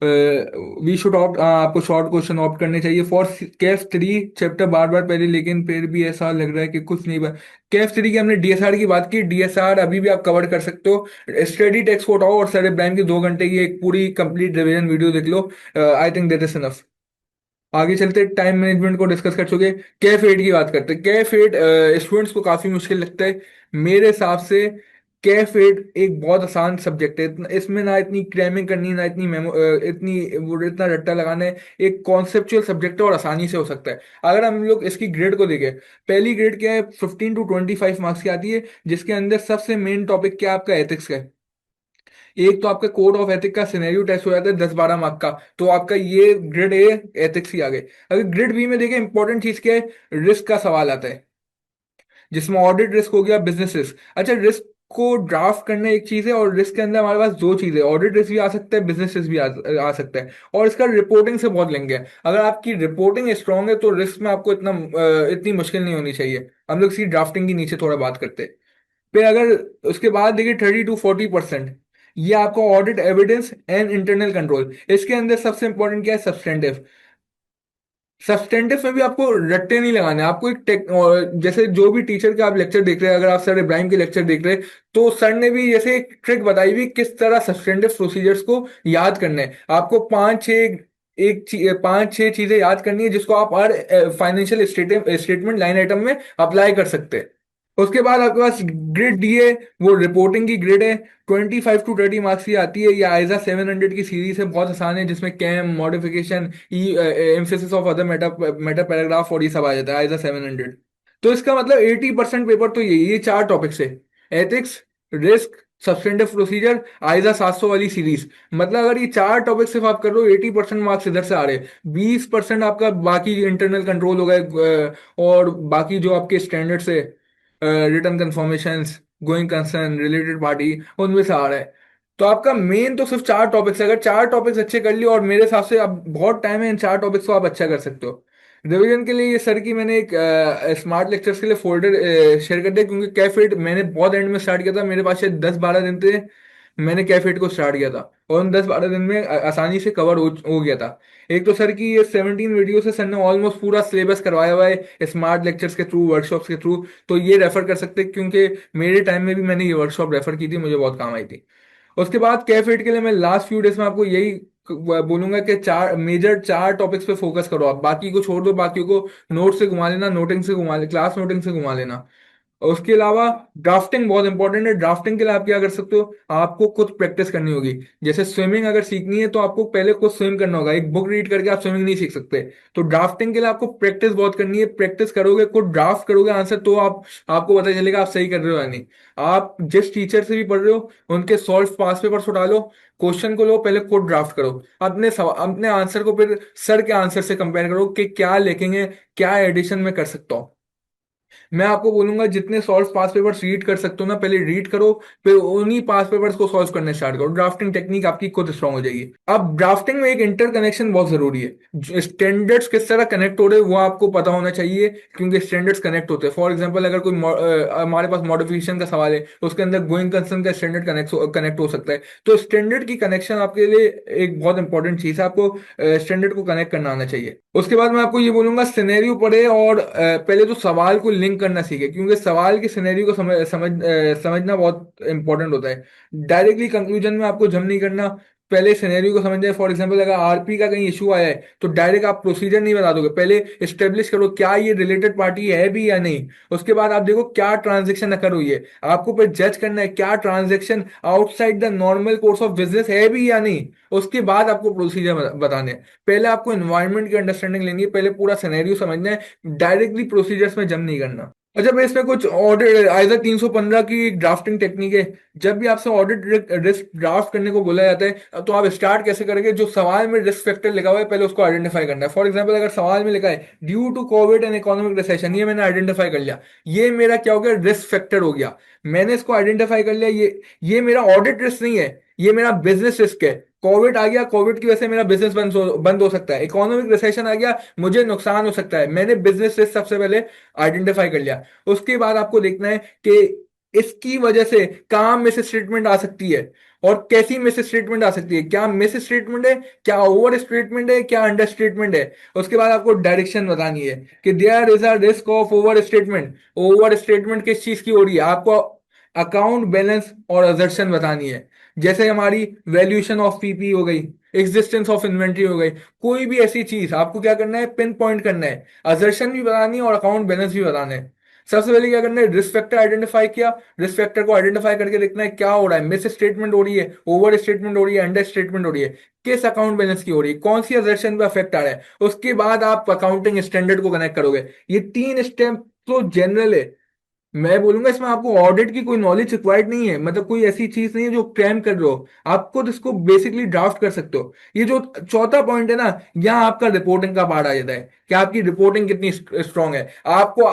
वी शुड ऑप्ट, आपको शॉर्ट क्वेश्चन ऑप्ट करने चाहिए फॉर KF 3 चैप्टर बार बार पहले, लेकिन फिर भी ऐसा लग रहा है कि कुछ नहीं बा। KF 3 की हमने DSR की बात की, DSR अभी भी आप कवर कर सकते हो। स्टडी टेक्स्ट को उठाओ और सर इब्राहिम की 2 घंटे की एक पूरी कंप्लीट रिवीजन वीडियो देख लो। I think that is enough. आगे चलते टाइम मैनेजमेंट को डिस्कस कर चुके, कैफ 8 की बात करते हैं। कैफ 8 स्टूडेंट्स को काफी मुश्किल लगता है मेरे हिसाब से। कैफ 8 एक बहुत आसान सब्जेक्ट है, इसमें ना इतनी क्रैमिंग करनी, ना इतनी मेमो इतनी इतना रट्टा लगाना है। एक कॉन्सेप्चुअल सब्जेक्ट है और आसानी से हो सकता है। अगर हम लोग इसकी ग्रेड को देखें, पहली ग्रेड क्या है, 15 to 25 मार्क्स की आती है, जिसके अंदर सबसे मेन टॉपिक क्या है, आपका एथिक्स का है। एक तो आपका कोड ऑफ एथिक का सिनेरियो टेस्ट हो जाता है 10-12 मार्क का, तो आपका ये ग्रेड ए एथिक्स ही आ गए। अगर ग्रेड बी में देखें, इंपॉर्टेंट चीज क्या है, रिस्क का सवाल आता है, जिसमें ऑडिट रिस्क हो गया, बिजनेस रिस्क। अच्छा, रिस्क को ड्राफ्ट करना एक चीज है, और रिस्क के अंदर हमारे पास दो चीजें, ऑडिट रिस्क भी आ सकता है, बिजनेस रिस्क भी आ सकता है। और इसका रिपोर्टिंग से बहुत लिंक है। अगर आपकी रिपोर्टिंग स्ट्रांग है तो रिस्क में आपको इतनी मुश्किल नहीं होनी चाहिए। हम लोग इसकी ड्राफ्टिंग की नीचे थोड़ा बात करते हैं। फिर अगर उसके बाद देखिए 30 to 40%, ये आपको audit evidence and internal control. इसके अंदर सबसे इंपॉर्टेंट क्या है, सब्सटेंटिव। सब्सटेंटिव में भी आपको रट्टे नहीं लगाने, आपको एक टेक, और जैसे जो भी टीचर के आप लेक्चर देख रहे हैं, अगर आप सर इब्राहिम के लेक्चर देख रहे हैं, तो सर ने भी जैसे एक ट्रिक बताई हुई किस तरह सब्सटेंटिव प्रोसीजर्स को याद करना है। आपको पांच छह चीजें याद करनी है, जिसको आप हर फाइनेंशियल स्टेटमेंट लाइन आइटम में अप्लाई कर सकते हैं। उसके बाद आपके पास ग्रिड डी है, वो रिपोर्टिंग की ग्रिड है। 25 to 30 मार्क्स की आती है। ये आइजा 700 की सीरीज है, बहुत आसान है, जिसमें कैम मॉडिफिकेशन ई emphasis of other matter matter paragraph और ये सब आ जाता है आइजा 700। तो इसका मतलब 80% पेपर तो ये चार टॉपिक से, एथिक्स, रिस्क, सब्सटेंटिव प्रोसीजर, आइजा 700 वाली सीरीज। मतलब अगर ये चार टॉपिक सिर्फ आप कर लो, 80% मार्क्स इधर से आ रहे हैं। 20% आपका बाकी इंटरनल कंट्रोल हो गए, और बाकी जो आपके स्टैंडर्ड से return confirmations, going concern, related party, उनमें से आ रहा है। तो आपका मेन तो सिर्फ चार टॉपिक्स है। अगर चार टॉपिक्स अच्छे कर लिए, और मेरे हिसाब से अब बहुत टाइम है, इन चार टॉपिक्स को आप अच्छा कर सकते हो। रिवीजन के लिए ये सर की मैंने एक स्मार्ट लेक्चर्स के लिए फोल्डर शेयर कर दिया, क्योंकि कैफेट मैंने बहुत एंड में स्टार्ट किया था, मेरे पास शायद 10-12 दिन थे, मैंने कैफेट को स्टार्ट किया था, और उन 10-12 दिन में आसानी से कवर हो गया था। एक तो सर की ये 17 वीडियो से सर ने ऑलमोस्ट पूरा सिलेबस करवाया हुआ है, स्मार्ट लेक्चर्स के थ्रू, वर्कशॉप्स के थ्रू। तो ये रेफर कर सकते हैं, क्योंकि मेरे टाइम में भी मैंने ये वर्कशॉप रेफर की थी, मुझे बहुत काम आई थी। उसके बाद कैफेट के लिए मैं लास्ट फ्यू डेज में आपको यही बोलूंगा कि चार टॉपिक्स पे फोकस करो, आप बाकी को छोड़ दो, बाकी को नोट से घुमा लेना, नोटिंग से घुमा ले, क्लास नोटिंग से घुमा लेना। और उसके अलावा ड्राफ्टिंग बहुत इंपॉर्टेंट है। ड्राफ्टिंग के लिए आप क्या कर सकते हो, आपको खुद प्रैक्टिस करनी होगी। जैसे स्विमिंग अगर सीखनी है, तो आपको पहले खुद स्विम करना होगा, एक बुक रीड करके आप स्विमिंग नहीं सीख सकते। तो ड्राफ्टिंग के लिए आपको प्रैक्टिस बहुत करनी है। प्रैक्टिस करोगे, खुद ड्राफ्ट करोगे आंसर, तो आपको पता चलेगा आप सही कर रहे हो या नहीं। आप जिस टीचर से भी पढ़ रहे हो, उनके सॉल्व पास पेपर्स उठा लो, क्वेश्चन को लो, पहले खुद ड्राफ्ट करो, अपने आंसर को फिर सर के आंसर से कंपेयर करो कि क्या लिखेंगे, क्या एडिशन में कर सकता हूँ। मैं आपको बोलूंगा, जितने सॉल्व पास पेपर्स रीड कर सकते हो ना, पहले रीड करो, फिर उन्हीं पास पेपर्स को सॉल्व करने स्टार्ट करो। ड्राफ्टिंग टेक्निक आपकी खुद स्ट्रांग हो जाएगी। अब ड्राफ्टिंग में एक इंटर कनेक्शन बहुत जरूरी है। स्टैंडर्ड्स किस तरह कनेक्ट हो रहे हैं वो आपको पता होना चाहिए, क्योंकि स्टैंडर्ड्स कनेक्ट होते हैं। फॉर एग्जाम्पल, अगर हमारे पास मॉडिफिकेशन का सवाल है, उसके अंदर गोइंग कंसर्न का स्टैंडर्ड कनेक्ट हो सकता है। तो स्टैंडर्ड की कनेक्शन आपके लिए एक बहुत इंपॉर्टेंट चीज है, आपको स्टैंडर्ड को कनेक्ट करना आना चाहिए। उसके बाद मैं आपको ये बोलूंगा, सिनेरियो पढ़े, और पहले तो सवाल को लिंक करना सीखे, क्योंकि सवाल के सिनेरियो को समझना बहुत इंपॉर्टेंट होता है। डायरेक्टली कंक्लूजन में आपको जम नहीं करना, पहले सिनेरियो को समझ जाए। फॉर एग्जांपल, अगर आरपी का कहीं इशू आया है, तो डायरेक्ट आप प्रोसीजर नहीं बता दोगे, पहले एस्टेब्लिश करो क्या ये रिलेटेड पार्टी है भी या नहीं। उसके बाद आप देखो क्या ट्रांजेक्शन अकर हुई है, आपको फिर जज करना है क्या transaction outside the normal course of business है भी या नहीं। उसके बाद आपको प्रोसीजर बताने हैं। पहले आपको एनवायरनमेंट की अंडरस्टैंडिंग लेनी है, पहले पूरा सिनेरियो समझना है, डायरेक्टली प्रोसीजर्स में जम नहीं करना। अच्छा, मैं इसमें कुछ ऑडिट आइजा 315 की ड्राफ्टिंग टेक्निक है। जब भी आपसे ऑडिट रिस्क ड्राफ्ट करने को बोला जाता है, तो आप स्टार्ट कैसे करेंगे, जो सवाल में रिस्क फैक्टर लिखा हुआ है पहले उसको आइडेंटिफाई करना है। फॉर एग्जांपल, अगर सवाल में लिखा है due to COVID and economic recession, ये मैंने आइडेंटिफाई कर लिया, ये मेरा क्या हो गया, रिस्क फैक्टर हो गया। मैंने इसको आइडेंटिफाई कर लिया, ये मेरा ऑडिट रिस्क नहीं है, ये मेरा बिजनेस रिस्क है। कोविड आ गया, कोविड की वजह से मेरा बिजनेस बंद हो सकता है। इकोनॉमिक रिसेशन आ गया, मुझे नुकसान हो सकता है। मैंने बिजनेस रिस्क सबसे पहले आइडेंटिफाई कर लिया। उसके बाद आपको देखना है कि इसकी वजह से कहाँ मिस स्टेटमेंट आ सकती है और कैसी मिस स्टेटमेंट आ सकती है। क्या मिस स्टेटमेंट है, क्या ओवर स्टेटमेंट है, क्या अंडर स्टेटमेंट है। उसके बाद आपको डायरेक्शन बतानी है कि there is a risk of over statement. Over statement किस चीज की हो रही है, आपको अकाउंट बैलेंस और अजर्शन बतानी है। जैसे हमारी वैल्यूएशन ऑफ पीपी हो गई, एग्जिस्टेंस ऑफ इन्वेंट्री हो गई, कोई भी ऐसी चीज आपको क्या करना है, पिन पॉइंट करना है। अजर्शन भी बतानी है और अकाउंट बैलेंस भी बताना है। सबसे पहले क्या करना है, रिस्क फैक्टर आइडेंटिफाई किया। रिस्क फैक्टर को आइडेंटिफाई करके देखना है क्या हो रहा है, मिस स्टेटमेंट हो रही है, ओवर स्टेटमेंट हो रही है, अंडर स्टेटमेंट हो रही है, किस अकाउंट बैलेंस की हो रही है, कौन सी अजर्शन पे अफेक्ट आ रहा है। उसके बाद आप अकाउंटिंग स्टैंडर्ड को कनेक्ट करोगे। ये तीन स्टेप तो जनरल है। मैं बोलूंगा इसमें आपको ऑडिट की कोई नॉलेज रिक्वायर्ड नहीं है, मतलब कोई ऐसी चीज नहीं है जो क्रैम कर रहे हो। आप खुद इसको बेसिकली ड्राफ्ट कर सकते हो। ये जो चौथा पॉइंट है ना, यहाँ आपका रिपोर्टिंग का पार्ट आ जाता है कि आपकी रिपोर्टिंग कितनी स्ट्रांग है। आपको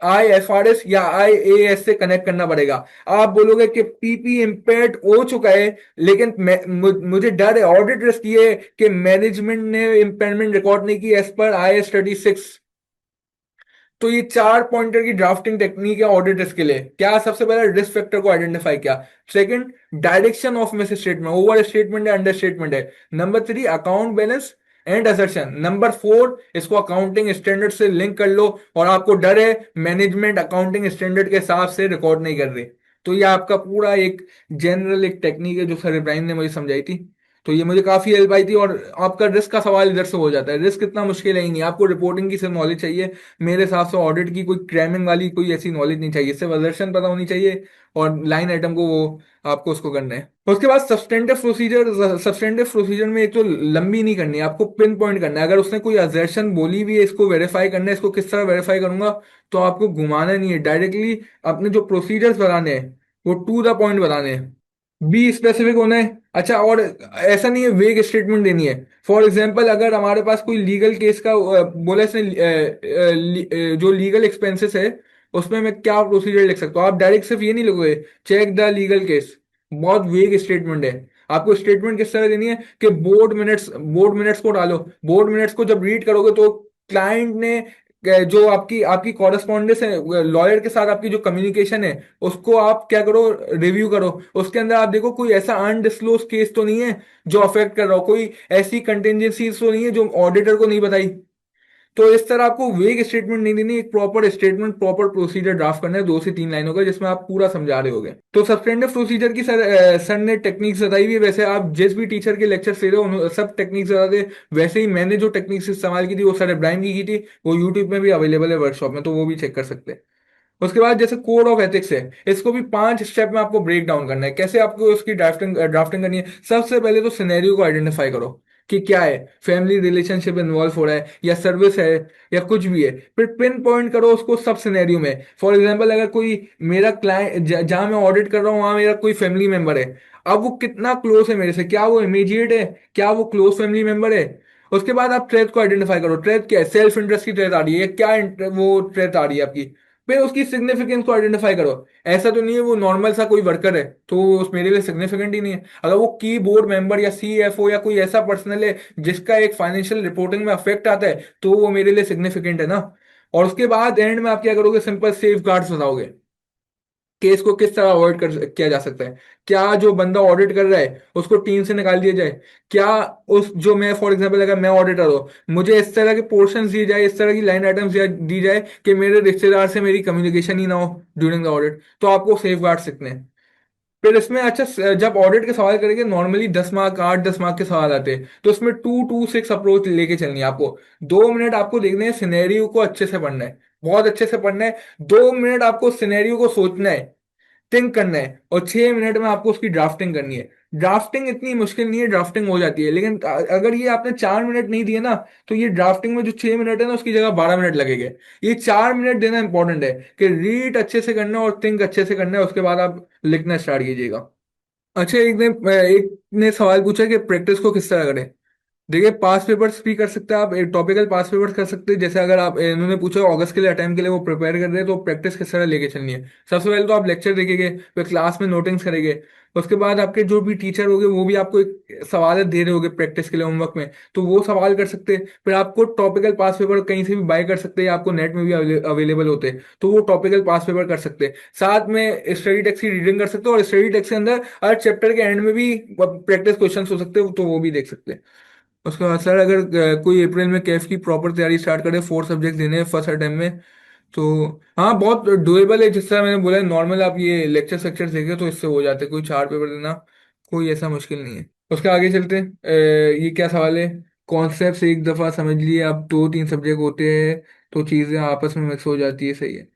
IFRS या IAS से कनेक्ट करना पड़ेगा। आप बोलोगे कि पीपी इम्पेयर्ड हो चुका है, लेकिन मुझे डर है, ऑडिट रिस्क ये है कि मैनेजमेंट ने इम्पेयरमेंट रिकॉर्ड नहीं की एज पर IAS 36। तो ये चार पॉइंटर की ड्राफ्टिंग टेक्निक है ऑडिट रिस्क के लिए। क्या, सबसे पहले रिस्क फैक्टर को आइडेंटिफाई किया। Second, direction of miss statement, over statement है, अंडर स्टेटमेंट है। Number three, account balance and assertion. Number four, इसको अकाउंटिंग स्टैंडर्ड से लिंक कर लो और आपको डर है मैनेजमेंट अकाउंटिंग स्टैंडर्ड के हिसाब से रिकॉर्ड नहीं कर रही। तो ये आपका पूरा एक जनरल एक टेक्निक है जो सर इब्राहिम ने मुझे समझाई थी। तो ये मुझे काफी हेल्प आई थी। और आपका रिस्क का सवाल इधर से हो जाता है। रिस्क इतना मुश्किल है ही नहीं, आपको रिपोर्टिंग की सिर्फ नॉलेज चाहिए। मेरे हिसाब से ऑडिट की कोई क्रैमिंग वाली कोई ऐसी नॉलेज नहीं चाहिए, सिर्फ असर्शन पता होनी चाहिए और लाइन आइटम को वो आपको उसको करना है। उसके बाद सब्सटेंटिव प्रोसीजर। सब्सटेंटिव प्रोसीजर में एक तो लंबी नहीं करनी है, आपको पिन पॉइंट करना है। अगर उसने कोई असर्शन बोली भी है, इसको वेरीफाई करना है, इसको किस तरह वेरीफाई करूंगा, तो आपको घुमाना नहीं है, डायरेक्टली अपने जो प्रोसीजर्स बताने हैं वो टू द पॉइंट बताने हैं। बी स्पेसिफिक होना है। अच्छा, और ऐसा नहीं है वेग स्टेटमेंट देनी है। फॉर एग्जाम्पल, अगर हमारे पास कोई लीगल केस का बोला इसने, जो लीगल एक्सपेंसेस है उसमें मैं क्या प्रोसीजर लिख सकता हूँ, आप डायरेक्ट सिर्फ ये नहीं लिखोगे चेक द लीगल केस। बहुत वेग स्टेटमेंट है। आपको स्टेटमेंट किस तरह देनी है कि बोर्ड मिनट्स को डालो। बोर्ड मिनट्स को जब रीड करोगे तो क्लाइंट ने जो आपकी आपकी कॉरेस्पॉन्डेंस है लॉयर के साथ, आपकी जो कम्युनिकेशन है उसको आप क्या करो, रिव्यू करो। उसके अंदर आप देखो कोई ऐसा अनडिस्क्लोज केस तो नहीं है जो अफेक्ट कर रहा हो, कोई ऐसी कंटेंजेंसीज तो नहीं है जो ऑडिटर को नहीं बताई। तो इस तरह आपको वेग स्टेटमेंट नहीं देनी, एक proper statement, proper procedure draft करना है 2 से 3 लाइनों का, जिसमें आप पूरा समझा रहे होगे। तो सब्सटेंटिव प्रोसीजर की सर ने टेक्निक्स बताई हुई है। वैसे आप जिस भी टीचर के लेक्चर ले रहे हो सब टेक्निक्स बताते। वैसे ही मैंने जो टेक्निक्स इस्तेमाल की थी वो सर इब्राहिम की थी। वो यूट्यूब में भी अवेलेबल है वर्कशॉप में, तो वो भी चेक कर सकते हैं। उसके बाद जैसे कोड ऑफ एथिक्स है, इसको भी 5 स्टेप में आपको ब्रेक डाउन करना है। कैसे आपको उसकी ड्राफ्टिंग ड्राफ्टिंग करनी है। सबसे पहले तो सिनेरियो को आइडेंटिफाई करो कि क्या है, फैमिली रिलेशनशिप इन्वॉल्व हो रहा है या सर्विस है या कुछ भी है। फिर पिन पॉइंट करो उसको सब सिनेरियो में। फॉर एग्जांपल, अगर कोई मेरा क्लाइंट जहां मैं ऑडिट कर रहा हूँ वहां मेरा कोई फैमिली मेंबर है, अब वो कितना क्लोज है मेरे से, क्या वो इमीडिएट है, क्या वो क्लोज फैमिली मेंबर है। उसके बाद आप ट्रेथ को आइडेंटिफाई करो। ट्रेथ क्या है, सेल्फ इंटरेस्ट की ट्रेथ आ रही है, क्या वो ट्रेथ आ रही है आपकी। फिर उसकी सिग्निफिकेंस को आइडेंटिफाई करो। ऐसा तो नहीं है वो नॉर्मल सा कोई वर्कर है तो वो उस मेरे लिए सिग्निफिकेंट ही नहीं है। अगर वो की बोर्ड मेंबर या CFO या कोई ऐसा पर्सनल है जिसका एक फाइनेंशियल रिपोर्टिंग में अफेक्ट आता है तो वो मेरे लिए सिग्निफिकेंट है ना। और उसके बाद एंड में आप क्या करोगे, सिंपल सेफ गार्ड्स बताओगे केस को किस तरह अवॉइड कर किया जा सकता है। क्या जो बंदा ऑडिट कर रहा है उसको टीम से निकाल दिया जाए। क्या उस जो मैं फॉर एग्जांपल अगर मैं ऑडिटर हूँ, मुझे इस तरह के पोर्शन दिए जाए, इस तरह की लाइन आइटम्स दी जाए कि मेरे रिश्तेदार से मेरी कम्युनिकेशन ही ना हो ड्यूरिंग द ऑडिट। तो आपको सेफ गार्ड सीखने हैं। फिर इसमें अच्छा जब ऑडिट के सवाल करेंगे नॉर्मली 10 मार्क 8-10 मार्क के सवाल आते हैं, तो इसमें 2-2-6 अप्रोच लेके चलनी है आपको। 2 मिनट आपको देखने हैं, सिनेरियो को अच्छे से पढ़ना है, बहुत अच्छे से पढ़ना है। 2 मिनट आपको सिनेरियो को सोचना है, थिंक करना है, और 6 मिनट में आपको उसकी ड्राफ्टिंग करनी है। ड्राफ्टिंग इतनी मुश्किल नहीं है, ड्राफ्टिंग हो जाती है। लेकिन अगर ये आपने 4 मिनट नहीं दिए ना, तो ये ड्राफ्टिंग में जो 6 मिनट है ना उसकी जगह 12 मिनट लगेगे। ये 4 मिनट देना इंपॉर्टेंट है कि रीड अच्छे से करना है और थिंक अच्छे से करना है, उसके बाद आप लिखना स्टार्ट कीजिएगा। अच्छा, एक ने सवाल पूछा कि प्रैक्टिस को किस तरह करें। देखिए पास पेपर्स भी कर सकते हैं आप, टॉपिकल पास पेपर्स कर सकते हैं। जैसे अगर आप इन्होंने पूछा अगस्त के लिए अटेम्प्ट के लिए वो प्रिपेयर कर रहे हैं तो प्रैक्टिस किस तरह लेके चलनी है। सबसे पहले तो आप लेक्चर देखेंगे, फिर क्लास में नोटिंग्स करेंगे। उसके बाद आपके जो भी टीचर होंगे वो भी आपको एक सवाल दे रहे होंगे प्रैक्टिस के लिए होमवर्क में, तो वो सवाल कर सकते हैं। फिर आपको टॉपिकल पास पेपर कहीं से भी बाय कर सकते हैं, आपको नेट में भी अवेलेबल होते हैं, तो वो टॉपिकल पास पेपर कर सकते हैं। साथ में स्टडी टेक्स्ट की रीडिंग कर सकते हो, और स्टडी टेक्स्ट के अंदर हर चैप्टर के एंड में भी प्रैक्टिस क्वेश्चन हो सकते हैं, तो वो भी देख सकते हैं। उसके बाद सर अगर कोई अप्रैल में कैफ की प्रॉपर तैयारी स्टार्ट करे, 4 सब्जेक्ट देने हैं फर्स्ट अटेम्प्ट में, तो हाँ बहुत डुएबल है। जिस तरह मैंने बोला नॉर्मल आप ये लेक्चर सेक्चर देखे तो इससे हो जाते हैं, कोई 4 पेपर देना कोई ऐसा मुश्किल नहीं है। उसके आगे चलते हैं। ये क्या सवाल है। कॉन्सेप्ट एक दफा समझ लिए, अब 2-3 सब्जेक्ट होते हैं तो चीजें आपस में मिक्स हो जाती है, सही है।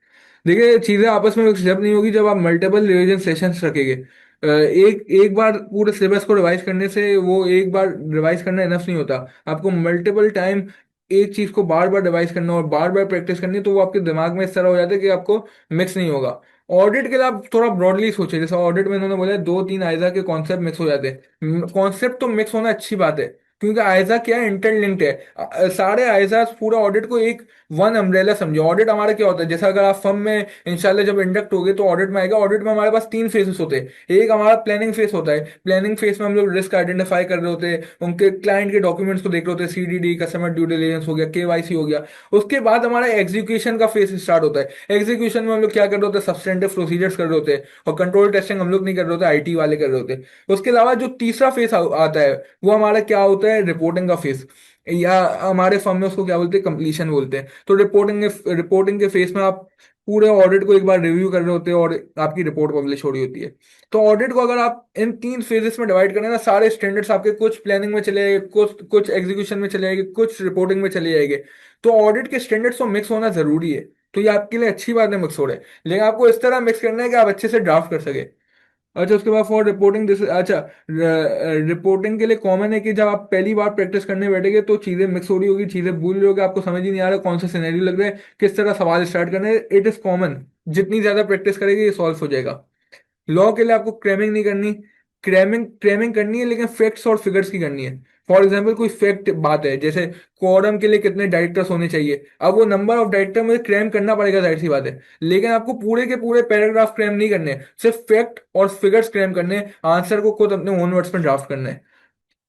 देखिए चीजें आपस में मिक्स जब नहीं होगी जब आप मल्टीपल रिवीजन सेशंस रखेंगे। एक एक बार पूरे सिलेबस को रिवाइज करने से वो एक बार रिवाइज करना इनफ नहीं होता। आपको मल्टीपल टाइम एक चीज को बार बार रिवाइज करना और बार बार प्रैक्टिस करनी, तो वो आपके दिमाग में इस तरह हो जाता है कि आपको मिक्स नहीं होगा। ऑडिट के लिए आप थोड़ा ब्रॉडली सोचे, जैसे ऑडिट में उन्होंने बोला 2-3 आयजा के कॉन्सेप्ट मिक्स हो जाते हैं। कॉन्सेप्ट तो मिक्स होना अच्छी बात है, क्योंकि आयजा क्या है, इंटरलिंक्ड है। सारे आयजा पूरा ऑडिट को एक वन अम्ब्रेला समझे। ऑडिट हमारा क्या होता है, जैसे अगर आप फर्म में इंशाल्लाह जब इंडक्ट हो गए तो ऑडिट में आएगा। ऑडिट में हमारे पास 3 फेजेस होते हैं। एक हमारा प्लानिंग फेज होता है, प्लानिंग फेज में हम लोग रिस्क आइडेंटिफाई कर रहे होते हैं, उनके क्लाइंट के डॉक्यूमेंट्स को देख रहे होते हैं, सीडीडी कस्टमर ड्यू डिलिजेंस हो गया, केवाईसी हो गया। उसके बाद हमारा एग्जीक्यूशन का फेज स्टार्ट होता है। एग्जीक्यूशन में हम लोग क्या कर रहे होते हैं, सब्सटेंटिव प्रोसीजर्स कर रहे होते हैं, और कंट्रोल टेस्टिंग हम लोग नहीं कर रहे होते, आईटी वाले कर रहे होते हैं। उसके अलावा जो तीसरा फेज आता है वो हमारा क्या होता है, रिपोर्टिंग का फेज, या हमारे फर्म में उसको क्या बोलते हैं, कंप्लीशन बोलते हैं। तो रिपोर्टिंग के फेस में आप पूरे ऑडिट को एक बार रिव्यू कर रहे होते हैं और आपकी रिपोर्ट पब्लिश हो रही होती है। तो ऑडिट को अगर आप इन 3 फेजेस में डिवाइड करें ना, सारे स्टैंडर्ड्स आपके कुछ प्लानिंग में चले जाएंगे, कुछ कुछ एग्जीक्यूशन में चले जाएंगे, कुछ रिपोर्टिंग में चले जाएंगे। तो ऑडिट के स्टैंडर्ड्स को मिक्स होना जरूरी है। तो ये आपके लिए अच्छी बात है मिक्स हो रहे हैं, लेकिन आपको इस तरह मिक्स करना है कि आप अच्छे से ड्राफ्ट कर सके। अच्छा उसके बाद फॉर रिपोर्टिंग दिस, अच्छा रिपोर्टिंग के लिए कॉमन है कि जब आप पहली बार प्रैक्टिस करने बैठेंगे तो चीजें मिक्स हो रही होगी, चीजें भूल रही होगी, आपको समझ ही नहीं आ रहा कौन सा सिनेरियो लग रहा है, किस तरह सवाल स्टार्ट करने हैं। इट इज कॉमन, जितनी ज्यादा प्रैक्टिस करेंगे ये सॉल्व हो जाएगा। लॉ के लिए आपको क्रैमिंग नहीं करनी। क्रैमिंग क्रैमिंग करनी है लेकिन फैक्ट्स और फिगर्स की करनी है। फॉर एग्जाम्पल कोई फैक्ट बात है, जैसे क्वारम के लिए कितने डायरेक्टर्स होने चाहिए, अब वो नंबर ऑफ डायरेक्टर मुझे क्रैम करना पड़ेगा, जाहिर सी बात है। लेकिन आपको पूरे के पूरे पैराग्राफ क्रैम नहीं करने, सिर्फ फैक्ट और फिगर्स क्रैम करने, आंसर को खुद अपने ओन वर्ड्स में ड्राफ्ट करना है।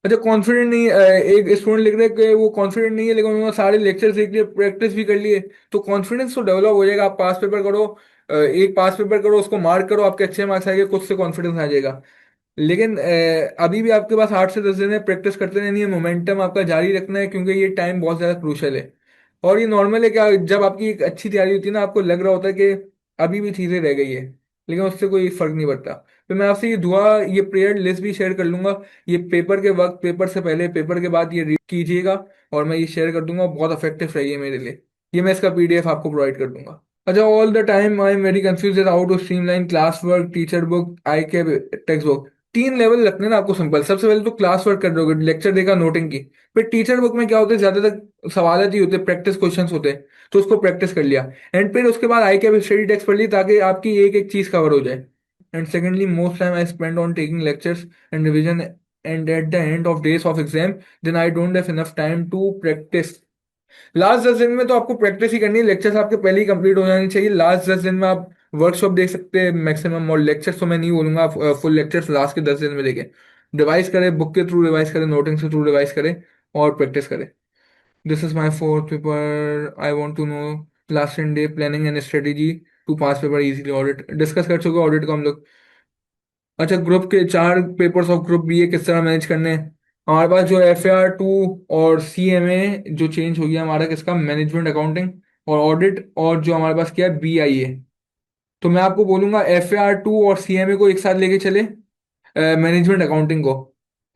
अच्छा कॉन्फिडेंट नहीं एक स्टूडेंट लिख रहे हैं कि वो कॉन्फिडेंट नहीं है, लेकिन उन्होंने सारे लेक्चर देख लिए, प्रैक्टिस भी कर लिए, तो कॉन्फिडेंस तो डेवलप हो जाएगा। आप पास पेपर करो, एक पास पेपर करो, उसको मार्क करो, आपके अच्छे मार्क्स आएंगे, खुद से कॉन्फिडेंस आ जाएगा। लेकिन अभी भी आपके पास 8 से 10 दिन है, प्रैक्टिस करते रहनी है, मोमेंटम आपका जारी रखना है, क्योंकि ये टाइम बहुत ज्यादा क्रूशल है। और ये नॉर्मल है क्या, जब आपकी एक अच्छी तैयारी होती है ना, आपको लग रहा होता है कि अभी भी चीजें रह गई है, लेकिन उससे कोई फर्क नहीं पड़ता। तो मैं आपसे ये दुआ, ये प्रेयर लिस्ट भी शेयर कर लूंगा। ये पेपर के वक्त, पेपर से पहले, पेपर के बाद ये रीड कीजिएगा, और मैं ये शेयर कर दूंगा, बहुत इफेक्टिव रही है मेरे लिए। ये मैं इसका पीडीएफ आपको प्रोवाइड कर दूंगा। अच्छा all the time I am very confuse how to streamline class work, teacher book, आई के टेक्स्ट बुक। 3 लेवल रखने ना आपको सिंपल। सबसे पहले तो क्लास वर्क कर रहे हो, लेक्चर देखा, नोटिंग की। फिर टीचर बुक में क्या होता है, ज्यादातर सवाल ही होते हैं, प्रैक्टिस क्वेश्चंस होते हैं, तो उसको प्रैक्टिस कर लिया। एंड फिर उसके बाद आई के स्टडी टेक्स्ट पढ़ ली, ताकि आपकी एक एक चीज कवर हो जाए। And secondly most time I spend on taking lectures and revision, and at the end of days of exam then I don't have enough time to practice. Last 10 दिन में तो आपको प्रैक्टिस ही करनी है, लेक्चर्स आपके पहले ही कंप्लीट हो जाने चाहिए। लास्ट 10 दिन में आप वर्कशॉप देख सकते हैं मैक्सिमम, और लेक्चर्स तो मैं नहीं बोलूंगा, फुल लेक्चर्स लास्ट के 10 दिन में देखें। रिवाइज करें, बुक के थ्रू रिवाइज करें, नोटिंग के थ्रू रिवाइज करें, और प्रैक्टिस करें। This is my fourth paper, I want to know last in day planning and strategy to pass paper easily. Audit discuss कर चुके ऑडिट को हम लोग। अच्छा ग्रुप के 4 पेपर्स ऑफ ग्रुप बी ए किस तरह मैनेज करने हैं। हमारे पास जो FAR 2 और CMA जो चेंज हो गया हमारा, किसका, मैनेजमेंट अकाउंटिंग और ऑडिट, और जो हमारे पास क्या है, BIA। तो मैं आपको बोलूंगा FAR 2 और CMA को एक साथ लेके चले, मैनेजमेंट अकाउंटिंग को।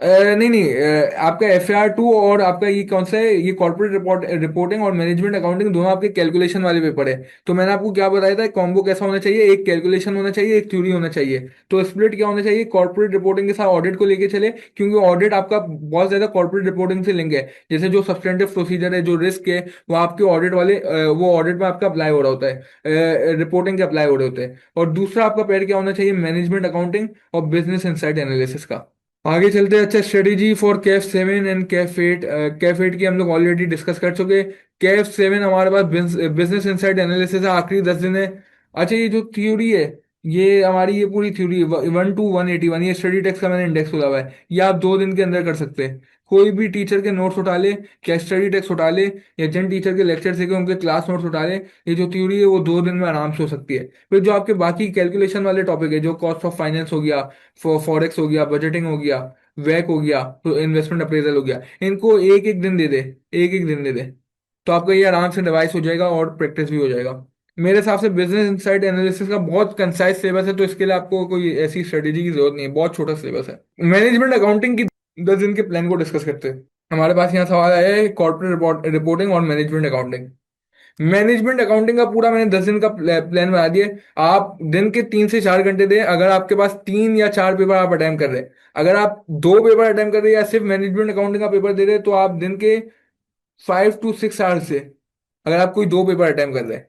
नहीं नहीं, आपका FAR 2 और आपका ये कौन सा है, ये कॉर्पोरेट रिपोर्टिंग और मैनेजमेंट अकाउंटिंग दोनों आपके कैलकुलेशन वाले पेपर है। तो मैंने आपको क्या बताया था, कॉम्बो कैसा होना चाहिए, एक कैलकुलेशन होना चाहिए, एक थ्योरी होना चाहिए। तो स्प्लिट क्या होना चाहिए, कॉर्पोरेट रिपोर्टिंग के साथ ऑडिट को लेके चले, क्योंकि ऑडिट आपका बहुत ज्यादा कॉर्पोरेट रिपोर्टिंग से लिंक है। जैसे जो सब्सटेंटिव प्रोसीजर है, जो रिस्क है, वो आपके ऑडिट वाले, वो ऑडिट में आपका अप्लाई हो रहा होता है, रिपोर्टिंग के अप्लाई हो रहे होते हैं। और दूसरा आपका पेयर क्या होना चाहिए, मैनेजमेंट अकाउंटिंग और बिजनेस इंसाइट एनालिसिस का। आगे चलते हैं। अच्छा, strategy for Kaif 7 and Kaif 8। Kaif 8 की हम लोग ऑलरेडी डिस्कस कर चुके। कैफ 7 हमारे पास बिजनेस इंसाइट एनालिसिस है, आखिरी 10 दिन है। अच्छा, ये जो थ्योरी है, ये हमारी ये पूरी थ्योरी 1 to 181, ये स्टडी टेक्स्ट का मैंने इंडेक्स खोला हुआ है, ये आप 2 दिन के अंदर कर सकते हैं। कोई भी टीचर के नोट्स उठा ले, क्या स्टडी टेक्स्ट उठा ले, या जिन टीचर के लेक्चर सीखे उनके क्लास नोट्स उठा ले, ये जो थ्योरी है वो 2 दिन में आराम से हो सकती है। फिर जो आपके बाकी कैलकुलेशन वाले टॉपिक है, जो कॉस्ट ऑफ फाइनेंस हो गया, फॉरेक्स हो गया, बजटिंग हो गया, वैक हो गया, तो इन्वेस्टमेंट अप्रेजल हो गया, इनको एक एक दिन दे दे, एक एक दिन दे दे, तो आपका ये आराम से डिवाइस हो जाएगा और प्रैक्टिस भी हो जाएगा। मेरे हिसाब से बिजनेस इंसाइट एनालिसिस का बहुत कंसाइज सिलेबस है, तो इसके लिए आपको कोई ऐसी स्ट्रेटेजी की जरूरत नहीं है, बहुत छोटा सिलेबस है। मैनेजमेंट अकाउंटिंग की 10 दिन के प्लान को डिस्कस करते हैं। हमारे पास यहाँ सवाल आया है, कॉर्पोरेट रिपोर्टिंग और मैनेजमेंट अकाउंटिंग। मैनेजमेंट अकाउंटिंग का पूरा मैंने 10 दिन का प्लान बना दिया। आप दिन के 3 से 4 घंटे दें, अगर आपके पास 3 या 4 पेपर आप अटेम्प्ट कर रहे हैं। अगर आप 2 पेपर अटेम्प्ट कर रहे हैं या सिर्फ मैनेजमेंट अकाउंटिंग का पेपर दे रहे हैं, तो आप दिन के 5 to 6 आवर्स से, अगर आप कोई 2 पेपर अटेम्प्ट कर रहे हैं।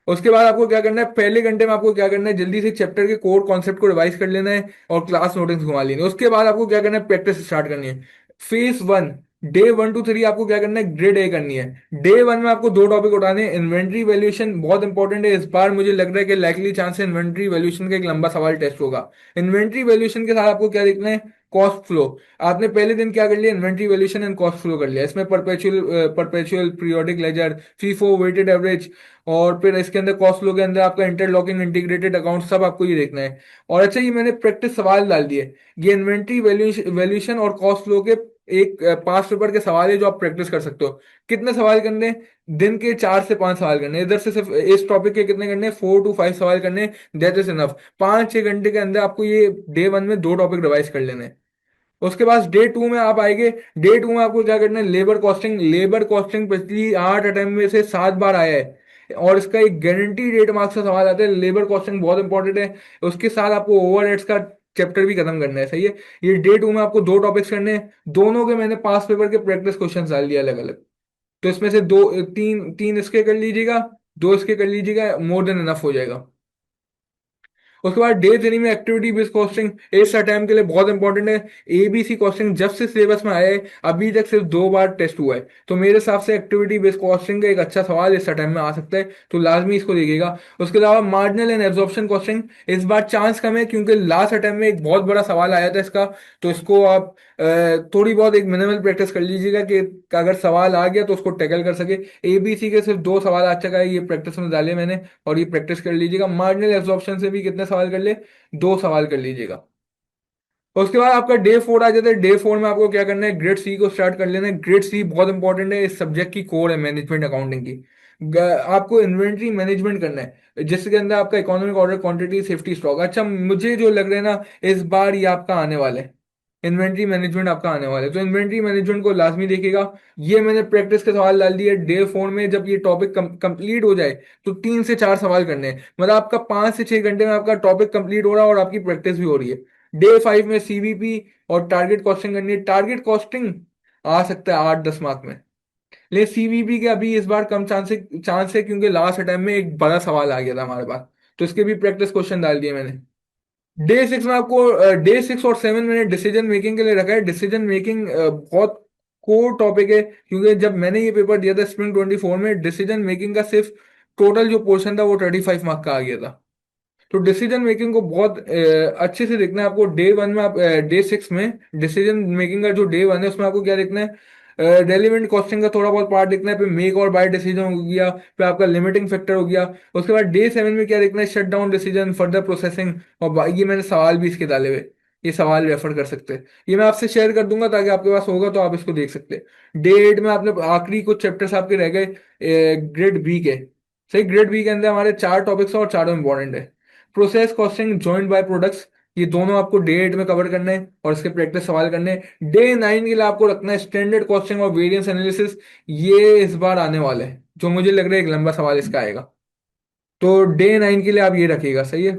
उसके बाद आपको क्या करना है, पहले घंटे में आपको क्या करना है, जल्दी से चैप्टर के कोर कॉन्सेप्ट को रिवाइज कर लेना है और क्लास नोटिंग्स घुमा लेनी है। उसके बाद आपको क्या करना है, प्रैक्टिस स्टार्ट करनी है। फेज 1, डे 1 to 3 आपको क्या करना है, ग्रेड ए करनी है। डे 1 में आपको 2 टॉपिक उठाने हैं। इन्वेंट्री वैल्यूएशन बहुत इंपॉर्टेंट है, इस बार मुझे लग रहा है कि लाइकली चांस है इन्वेंट्री वैल्यूएशन का एक लंबा सवाल टेस्ट होगा। इन्वेंट्री वैल्यूएशन के साथ आपको क्या देखना है, कॉस्ट फ्लो। आपने पहले दिन क्या कर लिया, inventory valuation and cost flow कर लिया। इसमें perpetual periodic ledger, FIFO, weighted average, और फिर इसके अंदर कॉस्ट फ्लो के अंदर आपका इंटरलॉकिंग इंटीग्रेटेड अकाउंट, सब आपको ये देखना है। और अच्छा, ये मैंने प्रैक्टिस सवाल डाल दिए। ये इन्वेंट्री वैल्यूएशन और कॉस्ट फ्लो के एक 5 पेपर के सवाल है, जो आप प्रैक्टिस कर सकते हो। कितने सवाल करने हैं? दिन के 4 से 5 सवाल करने हैं। इधर से सिर्फ इस टॉपिक के कितने करने हैं, 4 to 5 सवाल करने हैं, दैट इज इनफ। 5-6 घंटे के अंदर आपको ये डे 1 में 2 टॉपिक रिवाइज कर लेने हैं। उसके बाद डे 2 में आप आएंगे। डे 2 में आपको क्या करना है, लेबर कॉस्टिंग। लेबर कॉस्टिंग पिछली 8 अटेम्प्ट में से 7 बार आया है, और इसका एक गारंटी 8 मार्क्स का सवाल आता है। लेबर कॉस्टिंग बहुत इंपॉर्टेंट है। उसके साथ आपको ओवरहेड्स का चैप्टर भी खत्म करना है, सही है। ये डे 2 में आपको 2 टॉपिक्स करने हैं। दोनों के मैंने 5 पेपर के प्रैक्टिस क्वेश्चन डाल दिए अलग अलग। तो इसमें से दो, तीन तीन इसके कर लीजिएगा, 2 इसके कर लीजिएगा, मोर देन इनफ हो जाएगा। उसके बाद डे 3 में एक्टिविटी बेस्ड कॉस्टिंग इस अटेम्प्ट के लिए बहुत इंपॉर्टेंट है। एबीसी कॉस्टिंग जब से सिलेबस में आया है, अभी तक सिर्फ 2 बार टेस्ट हुआ है, तो मेरे हिसाब से एक्टिविटी बेस्ड कॉस्टिंग का एक अच्छा सवाल इस अटेम्प्ट में आ सकता है, तो लाजमी इसको देखिएगा। उसके अलावा मार्जिनल एंड एब्जॉर्प्शन कॉस्टिंग, इस बार चांस कम है, क्योंकि लास्ट अटेम्प्ट में एक बहुत बड़ा सवाल आया था इसका। तो इसको आप थोड़ी बहुत एक मिनिमल प्रैक्टिस कर लीजिएगा, कि अगर सवाल आ गया तो उसको टैकल कर सके। एबीसी के सिर्फ 2 सवाल आज तक आए, ये प्रैक्टिस में डाले मैंने, और ये प्रैक्टिस कर लीजिएगा। मार्जिनल एब्जॉर्प्शन से भी कितने सवाल कर ले, 2 सवाल कर लीजिएगा। उसके बाद आपका डे 4 आ जाता है। डे 4 में आपको क्या करना है, ग्रेड सी को स्टार्ट कर लेना है। ग्रेड सी बहुत इंपॉर्टेंट है, इस सब्जेक्ट की कोर है मैनेजमेंट अकाउंटिंग की। आपको इन्वेंट्री मैनेजमेंट करना है, जिसके अंदर आपका economic order, quantity, safety, stock. अच्छा, मुझे जो लग रहा है ना, इस बार ये आपका आने वाला है, इन्वेंट्री मैनेजमेंट आपका आने वाला है, तो इन्वेंट्री मैनेजमेंट को लाजमी देखिएगा। ये मैंने प्रैक्टिस के सवाल डाल दिए। डे 4 में जब ये टॉपिक कंप्लीट हो जाए, तो 3 से 4 सवाल करने हैं, मतलब आपका 5 से 6 घंटे में आपका टॉपिक कंप्लीट हो रहा है और आपकी प्रैक्टिस भी हो रही है। डे 5 में सीवीपी और टारगेट कॉस्टिंग करनी है। टारगेट कॉस्टिंग आ सकता है 8-10 मार्क में, लेकिन सीवीपी के अभी इस बार कम चांस है, क्योंकि लास्ट टाइम में एक बड़ा सवाल आ गया था हमारे पास, तो इसके भी प्रैक्टिस क्वेश्चन डाल दिए मैंने। डे 6 में आपको, डे 6 और 7 मैंने डिसीजन मेकिंग के लिए रखा है। डिसीजन मेकिंग बहुत कोर टॉपिक है, क्योंकि जब मैंने ये पेपर दिया था स्प्रिंग 24 में, डिसीजन मेकिंग का सिर्फ टोटल जो पोर्शन था वो 35 मार्क का आ गया था। तो डिसीजन मेकिंग को बहुत अच्छे से देखना है आपको। डे 1 में आप, डे 6 में डिसीजन मेकिंग का जो डे 1 है, उसमें आपको क्या देखना है, रेलिवेंट कॉस्टिंग का थोड़ा बहुत पार्ट देखना है, फिर मेक और बाय डिसीजन हो गया, फिर आपका लिमिटिंग फैक्टर हो गया। उसके बाद डे 7 में क्या देखना है, shut down decision, further processing, और ये मैंने सवाल भी इसके डाले हुए, ये सवाल रेफर कर सकते हैं। ये मैं आपसे शेयर कर दूंगा, ताकि आपके पास होगा तो आप इसको देख सकते हैं। डे 8 में आपने आखिरी कुछ चैप्टर्स आपके रह गए ग्रेड बी के। सही, ग्रेड बी के अंदर हमारे 4 टॉपिक्स हैं और चारों इंपॉर्टेंट है। Process costing, joint by products, ये दोनों आपको डे 8 में कवर करने हैं, और इसके प्रैक्टिस सवाल करने हैं। डे 9 के लिए आपको रखना है स्टैंडर्ड कॉस्टिंग और वेरिएंस एनालिसिस, ये इस बार आने वाले हैं, जो मुझे लग रहा है एक लंबा सवाल इसका आएगा। तो डे 9 के लिए आप ये रखिएगा, सही है।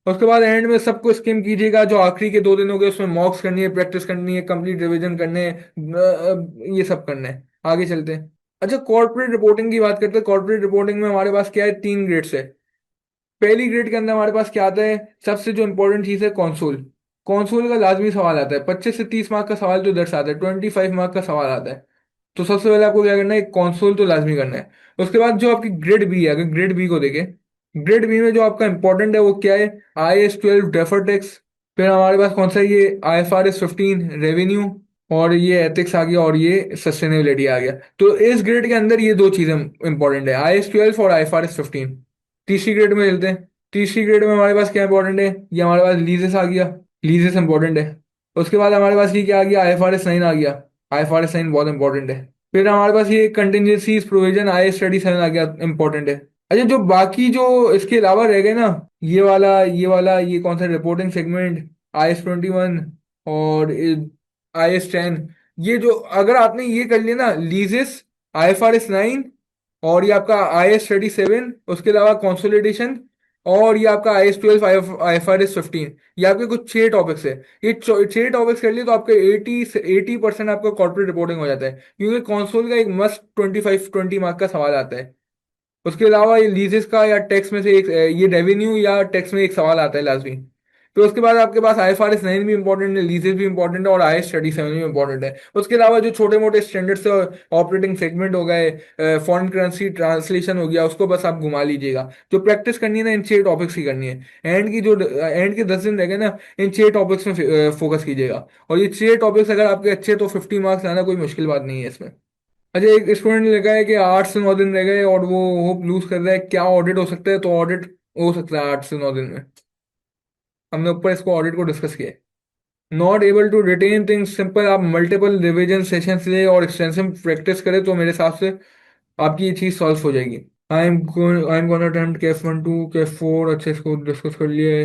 उसके बाद एंड में सबको स्किम कीजिएगा, जो आखिरी के 2 दिन हो गए उसमें मॉक्स करनी है, प्रैक्टिस करनी है, कंप्लीट रिवीजन करने हैं, ये सब करना है। आगे चलते हैं। अच्छा, कॉर्पोरेट रिपोर्टिंग की बात करते हैं। कॉर्पोरेट रिपोर्टिंग में हमारे पास क्या है, 3 ग्रेड्स है। पहली ग्रेड के अंदर हमारे पास क्या आता है, सबसे जो इंपॉर्टेंट चीज है, कॉन्सोल। कॉन्सोल का लाजमी सवाल आता है, 25 से 30 मार्क का सवाल तो दर्शाता है, 25 मार्क का सवाल आता है। तो सबसे पहले आपको क्या करना है, कॉन्सोल तो लाजमी करना है। उसके बाद जो आपकी ग्रेड बी है, अगर ग्रेड बी को देखें, ग्रेड बी में जो आपका इंपॉर्टेंट है वो क्या है, IAS 12 डेफर टैक्स, फिर हमारे पास कौन सा है, ये IFRS 15 रेवेन्यू, और ये एथिक्स आ गया, और ये सस्टेनेबिलिटी आ गया। तो इस ग्रेड के अंदर ये दो चीजें इंपॉर्टेंट है, IAS 12 और IFRS 15। तीसरी ग्रेड में चलते हैं। तीसरी ग्रेड में हमारे पास क्या इंपॉर्टेंट है, ये हमारे पास लीजेस आ गया, लीजेस इंपॉर्टेंट है। उसके बाद हमारे पास ये क्या आ गया, IFRS 9 आ गया, IFRS 9 बहुत इंपॉर्टेंट है। फिर हमारे पास ये कंटिजेंसीज प्रोविजन IAS 37 आ गया, इंपॉर्टेंट है। अच्छा, जो बाकी जो इसके अलावा रह गए ना, ये वाला ये कौन सा, रिपोर्टिंग सेगमेंट, IAS 21 और IAS 10, ये जो अगर आपने ये कर लिया ना, लीजेस, IFRS 9, और ये आपका IAS 37, उसके अलावा कंसोलिडेशन, और ये आपका IAS 12, IFRS 15, ये आपके कुछ 6 टॉपिक्स है। ये 6 टॉपिक्स कर लिए तो आपके 80% आपका कॉर्पोरेट रिपोर्टिंग हो जाता है, क्योंकि कॉन्सोल का एक मस्ट 25-20 मार्क का सवाल आता है। उसके अलावा ये लीजेस का या टैक्स में से एक, ये रेवेन्यू या टैक्स में एक सवाल आता है लाजमी। फिर उसके बाद आपके पास IFRS 9 भी इंपॉर्टेंट है, लीजेस भी इंपॉर्टेंट है, और IAS 37 भी इंपॉर्टेंट है। उसके अलावा जो छोटे मोटे स्टैंडर्ड्स ऑपरेटिंग सेगमेंट हो गए, फॉरेन करेंसी ट्रांसलेशन हो गया, उसको बस आप घुमा लीजिएगा। जो प्रैक्टिस करनी है ना, इन 6 टॉपिक्स की करनी है। एंड के 10 दिन रह गए ना, इन 6 टॉपिक्स में फोकस कीजिएगा। और ये 6 टॉपिक्स अगर आपके अच्छे, तो 50 मार्क्स लाना कोई मुश्किल बात नहीं है इसमें। अच्छा, एक स्टूडेंट ने लिखा है कि 8 से 9 दिन रह गए और वो होप लूज कर रहा है, क्या ऑडिट हो सकता है? तो ऑडिट हो सकता है 8 से 9 दिन में। हमने ऊपर इसको ऑडिट को डिस्कस किया है। Not able to retain things simple, आप मल्टीपल रिविजन सेशंस ले और एक्सटेंसिव प्रैक्टिस करें तो मेरे हिसाब से आपकी ये चीज़ सॉल्व हो जाएगी। I am gonna attempt KF 1 2 KF 4, अच्छे इसको डिस्कस कर लिए।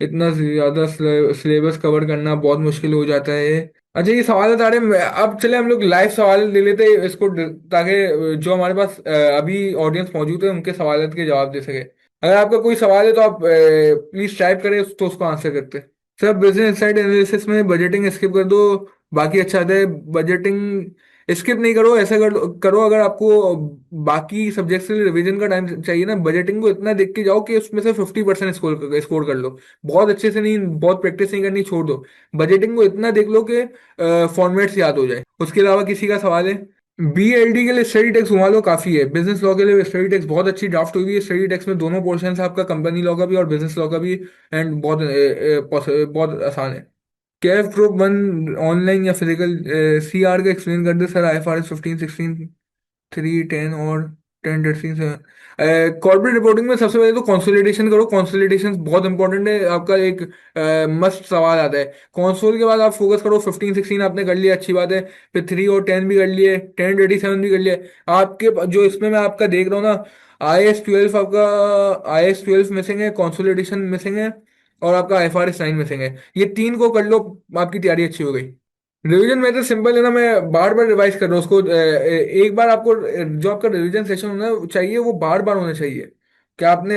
इतना ज्यादा सिलेबस कवर करना बहुत मुश्किल हो जाता है। अच्छा, ये सवाल आ रहे हैं, अब चले हम लोग लाइव सवाल ले लेते हैं इसको, ताकि जो हमारे पास अभी ऑडियंस मौजूद है उनके सवाल के जवाब दे सके। अगर आपका कोई सवाल है तो आप प्लीज टाइप करें, तो उसको आंसर करते हैं। सर, बिजनेस इनसाइड एनालिसिस में बजटिंग स्किप कर दो, बाकी अच्छा आता है। बजटिंग स्किप नहीं करो, ऐसा करो अगर आपको बाकी सब्जेक्ट से रिवीजन का टाइम चाहिए ना, बजटिंग को इतना देख के जाओ कि उसमें से 50% स्कोर कर लो। बहुत अच्छे से नहीं, बहुत प्रैक्टिस नहीं करनी, छोड़ दो। बजटिंग को इतना देख लो कि फॉर्मेट्स याद हो जाए। उसके अलावा किसी का सवाल है? BLD के लिए स्टडी टेक्स्ट घुमा लो, काफी है। बिजनेस लॉ के लिए स्टडी टेक्स्ट बहुत अच्छी ड्राफ्ट हुई हुई है। स्टडी टेक्स्ट में दोनों पोर्शन है आपका, कंपनी लॉ का भी और बिजनेस लॉ का भी। एंड बहुत बहुत आसान है। कैफ ग्रुप 1 ऑनलाइन या फिजिकल? CR का एक्सप्लेन कर दे सर, IFRS 15 16 3 10 और 10 13 से। कॉर्पोरेट रिपोर्टिंग में सबसे पहले तो कंसोलिडेशन करो, कंसोलिडेशन बहुत इंपॉर्टेंट है आपका, एक मस्ट सवाल आता है। कंसोल के बाद आप फोकस करो, 15 16 आपने कर लिया, अच्छी बात है। फिर 3 और 10 भी कर लिए, 10 27 भी कर लिए। आपके जो इसमें मैं आपका देख रहा हूँ ना, IAS 12 आपका, IAS 12 मिसिंग है, कंसोलिडेशन मिसिंग है, और आपका IFRS 9 मिसिंग है। ये तीन को कर लो, आपकी तैयारी अच्छी हो गई। रिवीजन में तो सिंपल है ना, मैं बार बार रिवाइज कर रहा हूँ उसको। एक बार आपको जो आपका रिवीजन सेशन होना चाहिए वो बार बार होना चाहिए। क्या आपने